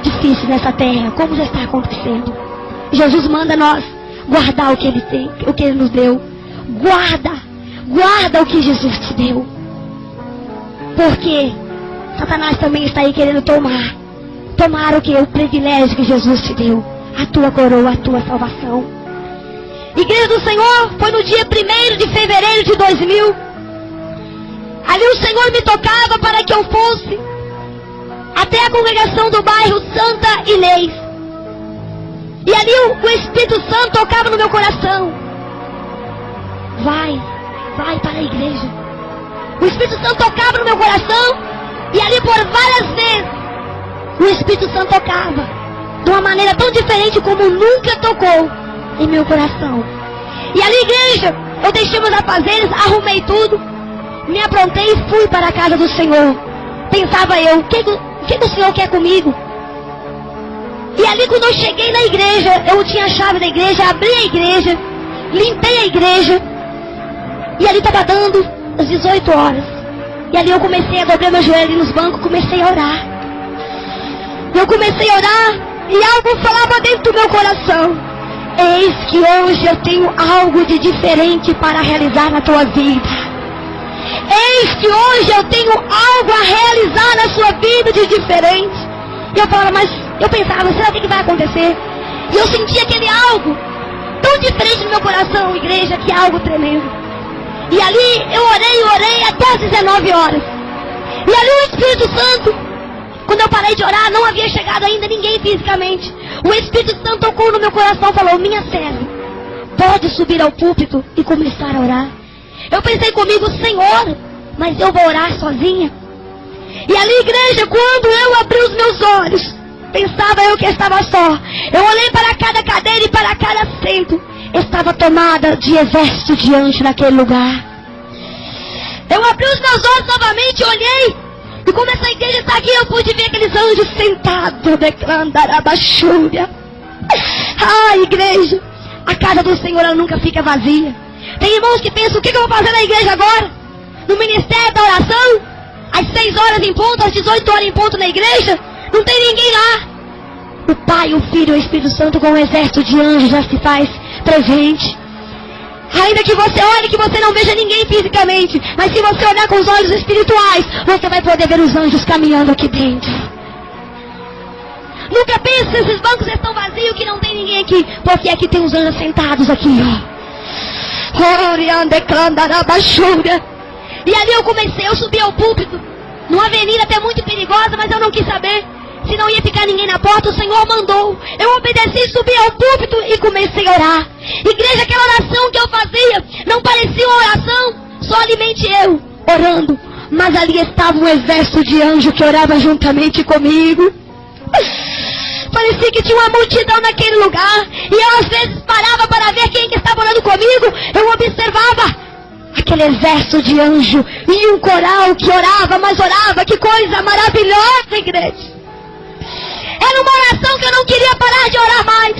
[SPEAKER 1] difíceis nessa terra, como já está acontecendo. Jesus manda nós guardar o que Ele tem, o que Ele nos deu. Guarda o que Jesus te deu, porque Satanás também está aí querendo tomar o que? O privilégio que Jesus te deu. A tua coroa, a tua salvação. Igreja do Senhor, foi no dia 1º de fevereiro de 2000. Ali o Senhor me tocava para que eu fosse até a congregação do bairro Santa Inês. E ali o Espírito Santo tocava no meu coração. Vai para a igreja. O Espírito Santo tocava no meu coração. E ali por várias vezes o Espírito Santo tocava de uma maneira tão diferente como nunca tocou em meu coração. E ali, igreja, eu deixei meus afazeres, arrumei tudo, me aprontei e fui para a casa do Senhor. Pensava eu, o que o Senhor quer comigo? E ali, quando eu cheguei na igreja, eu tinha a chave da igreja, abri a igreja, limpei a igreja, e ali estava dando as 18 horas. E ali eu comecei a dobrar meu joelho nos bancos, comecei a orar. Eu comecei a orar e algo falava dentro do meu coração. Eis que hoje eu tenho algo de diferente para realizar na tua vida. Eis que hoje eu tenho algo a realizar na sua vida de diferente. E eu falava, mas eu pensava, será que vai acontecer? E eu sentia aquele algo tão diferente no meu coração, igreja, que é algo tremendo. E ali eu orei até as 19 horas. E ali o Espírito Santo, quando eu parei de orar, não havia chegado ainda ninguém fisicamente. O Espírito Santo tocou no meu coração e falou, minha serva, pode subir ao púlpito e começar a orar. Eu pensei comigo, Senhor, mas eu vou orar sozinha? E ali, igreja, quando eu abri os meus olhos, pensava eu que estava só. Eu olhei para cada cadeira e para cada assento. Estava tomada de exército de anjos naquele lugar. Eu abri os meus olhos novamente e olhei. E como essa igreja está aqui, eu pude ver aqueles anjos sentados, declarando a baixúria. Ah, igreja, a casa do Senhor, ela nunca fica vazia. Tem irmãos que pensam, o que eu vou fazer na igreja agora? No ministério da oração? Às 6 horas em ponto, às 18 horas em ponto na igreja? Não tem ninguém lá. O Pai, o Filho e o Espírito Santo com um exército de anjos já se faz presente. Ainda que você olhe, que você não veja ninguém fisicamente, mas se você olhar com os olhos espirituais, você vai poder ver os anjos caminhando aqui dentro. Nunca pense se esses bancos estão vazios, que não tem ninguém aqui, porque aqui tem os anjos sentados aqui, ó. E ali eu subi ao púlpito, numa avenida até muito perigosa, mas eu não quis saber se não ia ficar ninguém na porta. O Senhor mandou, eu obedeci, subi ao púlpito e comecei a orar. Igreja, aquela oração que eu fazia não parecia uma oração, somente eu orando, mas ali estava um exército de anjos que orava juntamente comigo. Parecia que tinha uma multidão naquele lugar, e eu às vezes parava para ver quem que estava orando comigo. Eu observava aquele exército de anjo e um coral que orava, mas orava. Que coisa maravilhosa, igreja. Era uma oração que eu não queria parar de orar mais.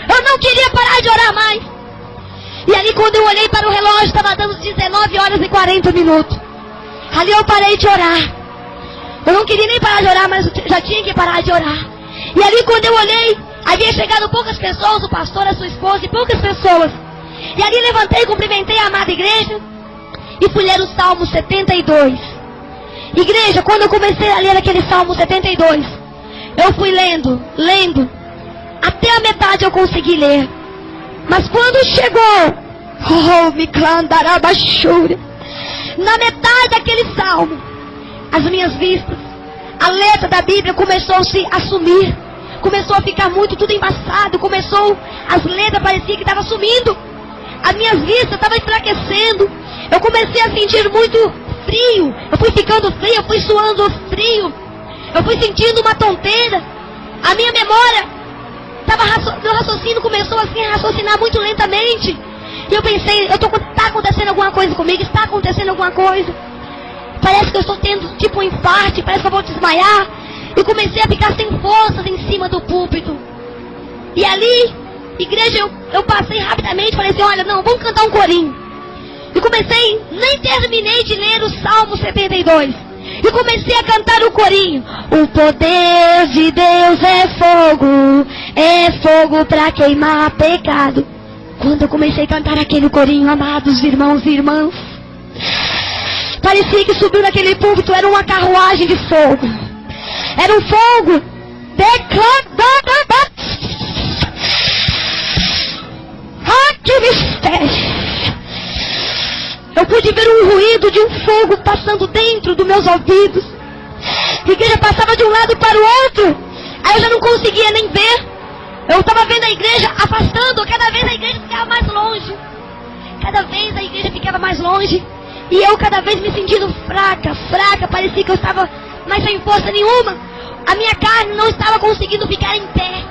[SPEAKER 1] Eu não queria parar de orar mais. E ali quando eu olhei para o relógio, estava dando 19 horas e 40 minutos. Ali eu parei de orar. Eu não queria nem parar de orar, mas já tinha que parar de orar. E ali quando eu olhei, havia chegado poucas pessoas, o pastor, a sua esposa e poucas pessoas. E ali levantei, cumprimentei a amada igreja e fui ler o Salmo 72. Igreja, quando eu comecei a ler aquele Salmo 72, eu fui lendo, até a metade eu consegui ler. Mas quando chegou, na metade daquele salmo, as minhas vistas, a letra da Bíblia começou a se assumir, começou a ficar muito tudo embaçado, as letras pareciam que estavam sumindo, as minhas vistas estavam enfraquecendo, eu comecei a sentir muito frio, eu fui ficando frio, eu fui suando frio, eu fui sentindo uma tonteira, a minha memória, meu raciocínio começou assim a raciocinar muito lentamente, e eu pensei, está acontecendo alguma coisa comigo, está acontecendo alguma coisa, parece que eu estou tendo tipo um infarto, parece que eu vou desmaiar, e comecei a ficar sem forças em cima do púlpito, e ali, igreja, eu passei rapidamente, falei assim, olha, não, vamos cantar um corinho, e comecei, nem terminei de ler o Salmo 72, e comecei a cantar o corinho. O poder de Deus é fogo para queimar pecado. Quando eu comecei a cantar aquele corinho, amados irmãos e irmãs, parecia que subiu naquele púlpito, era uma carruagem de fogo. Era um fogo. Ah, que mistério! Eu pude ver um ruído de um fogo passando dentro dos meus ouvidos. A igreja passava de um lado para o outro. Aí eu já não conseguia nem ver. Eu estava vendo a igreja afastando. Cada vez a igreja ficava mais longe. Cada vez a igreja ficava mais longe. E eu cada vez me sentindo fraca. Parecia que eu estava mais sem força nenhuma. A minha carne não estava conseguindo ficar em pé.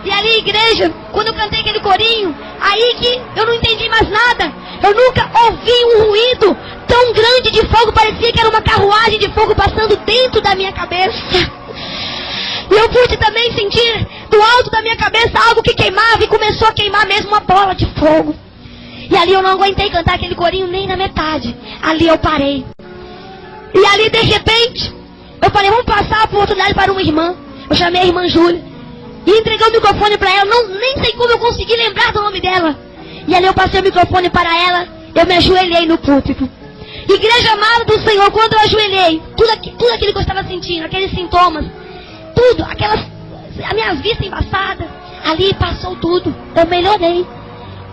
[SPEAKER 1] E ali, igreja, quando eu cantei aquele corinho, aí que eu não entendi mais nada. Eu nunca ouvi um ruído tão grande de fogo, parecia que era uma carruagem de fogo passando dentro da minha cabeça. E eu pude também sentir do alto da minha cabeça algo que queimava, e começou a queimar mesmo uma bola de fogo. E ali eu não aguentei cantar aquele corinho nem na metade. Ali eu parei. E ali de repente, eu falei, vamos passar a oportunidade para uma irmã. Eu chamei a irmã Júlia e entreguei o microfone para ela. Nem sei como eu consegui lembrar do nome dela. E ali eu passei o microfone para ela. Eu me ajoelhei no púlpito. Igreja amada do Senhor, quando eu ajoelhei, tudo aquilo que eu estava sentindo, aqueles sintomas, tudo, a minha vista embaçada, ali passou tudo. Eu melhorei.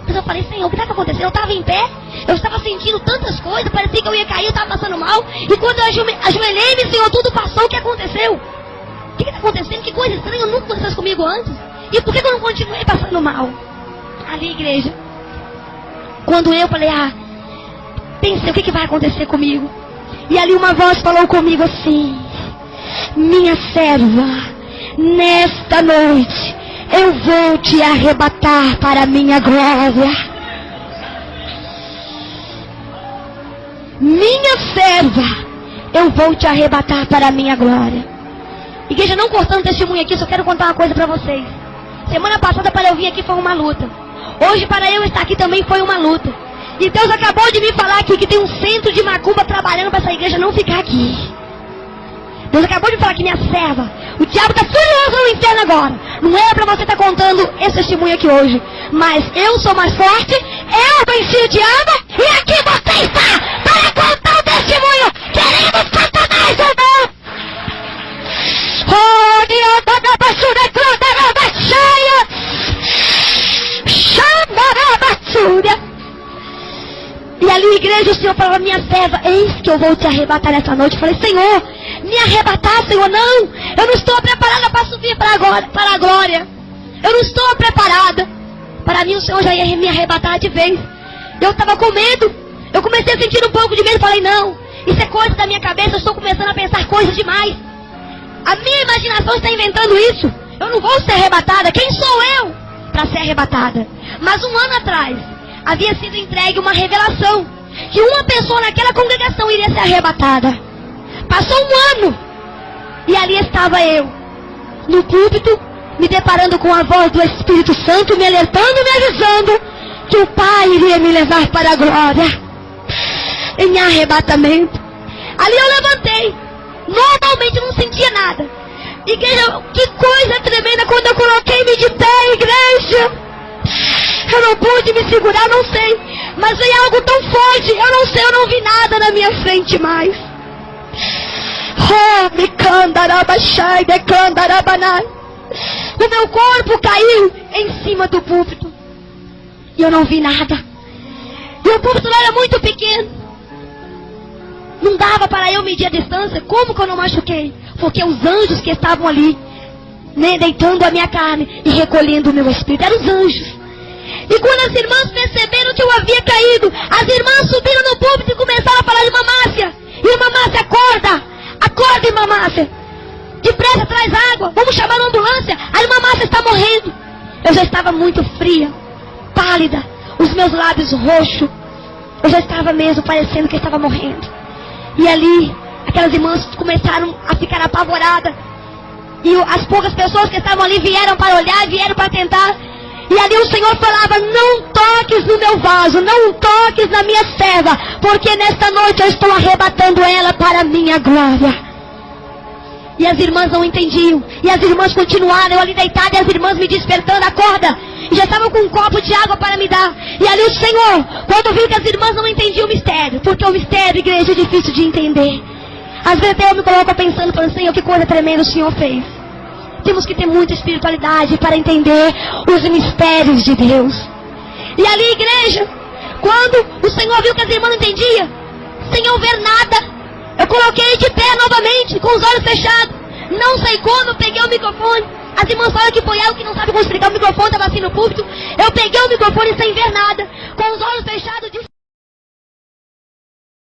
[SPEAKER 1] Mas eu falei, Senhor, o que está acontecendo? Eu estava em pé, eu estava sentindo tantas coisas, parecia que eu ia cair, eu estava passando mal. E quando eu ajoelhei-me, Senhor, tudo passou. O que aconteceu? O que está acontecendo? Que coisa estranha, nunca aconteceu comigo antes. E por que eu não continuei passando mal? Ali, igreja, quando eu falei, pensei, o que vai acontecer comigo? E ali uma voz falou comigo assim, minha serva, nesta noite eu vou te arrebatar para a minha glória. Minha serva, eu vou te arrebatar para a minha glória. Igreja, não cortando testemunho aqui, só quero contar uma coisa para vocês. Semana passada para eu vir aqui foi uma luta. Hoje para eu estar aqui também foi uma luta. E Deus acabou de me falar aqui que tem um centro de macumba trabalhando para essa igreja não ficar aqui. Deus acabou de falar que minha serva, o diabo está furioso no inferno agora. Não é para você estar contando esse testemunho aqui hoje. Mas eu sou mais forte, eu venci o diabo e aqui você está para contar o testemunho. Queremos contar mais ou não? E ali, igreja, o Senhor falou: minha serva, eis que eu vou te arrebatar essa noite. Eu falei: Senhor, me arrebatar, Senhor? Não, eu não estou preparada para subir para a glória. Eu não estou preparada. Para mim o Senhor já ia me arrebatar de vez. Eu estava com medo. Eu comecei a sentir um pouco de medo. Falei: não, isso é coisa da minha cabeça. Eu estou começando a pensar coisas demais. A minha imaginação está inventando isso. Eu não vou ser arrebatada. Quem sou eu para ser arrebatada? Mas um ano atrás havia sido entregue uma revelação que uma pessoa naquela congregação iria ser arrebatada. Passou um ano e ali estava eu no púlpito, me deparando com a voz do Espírito Santo, me alertando, me avisando que o Pai iria me levar para a glória em arrebatamento. Ali eu levantei. Normalmente eu não sentia nada. Igreja, que coisa tremenda quando eu coloquei-me de pé, igreja. Eu não pude me segurar, não sei. Mas veio algo tão forte, eu não sei, eu não vi nada na minha frente mais. Oh, me candarabachai, de candarabanai. O meu corpo caiu em cima do púlpito. E eu não vi nada. E o púlpito lá era muito pequeno. Não dava para eu medir a distância. Como que eu não machuquei? Porque os anjos que estavam ali, né, deitando a minha carne e recolhendo o meu espírito, eram os anjos. E quando as irmãs perceberam que eu havia caído, as irmãs subiram no púlpito e começaram a falar: irmã Márcia, irmã Márcia, acorda, acorda, irmã Márcia, depressa, traz água, vamos chamar a ambulância, a irmã Márcia está morrendo. Eu já estava muito fria, pálida, os meus lábios roxos, eu já estava mesmo parecendo que eu estava morrendo. E ali, aquelas irmãs começaram a ficar apavoradas. E as poucas pessoas que estavam ali vieram para olhar, vieram para tentar. E ali o Senhor falava: não toques no meu vaso, não toques na minha serva, porque nesta noite eu estou arrebatando ela para a minha glória. E as irmãs não entendiam. E as irmãs continuaram, eu ali deitada, e as irmãs me despertando: acorda. E já estavam com um copo de água para me dar. E ali o Senhor, quando viu que as irmãs não entendiam o mistério, porque o mistério, igreja, é difícil de entender. Às vezes eu me coloco pensando, Senhor, que coisa tremenda o Senhor fez. Temos que ter muita espiritualidade para entender os mistérios de Deus. E ali, igreja, quando o Senhor viu que as irmãs não entendiam, sem eu ver nada, eu coloquei de pé novamente, com os olhos fechados. Não sei como, eu peguei o microfone. As irmãs falam que foi algo que não sabe como explicar. O microfone estava assim no púlpito. Eu peguei o microfone sem ver nada, com os olhos fechados, disse: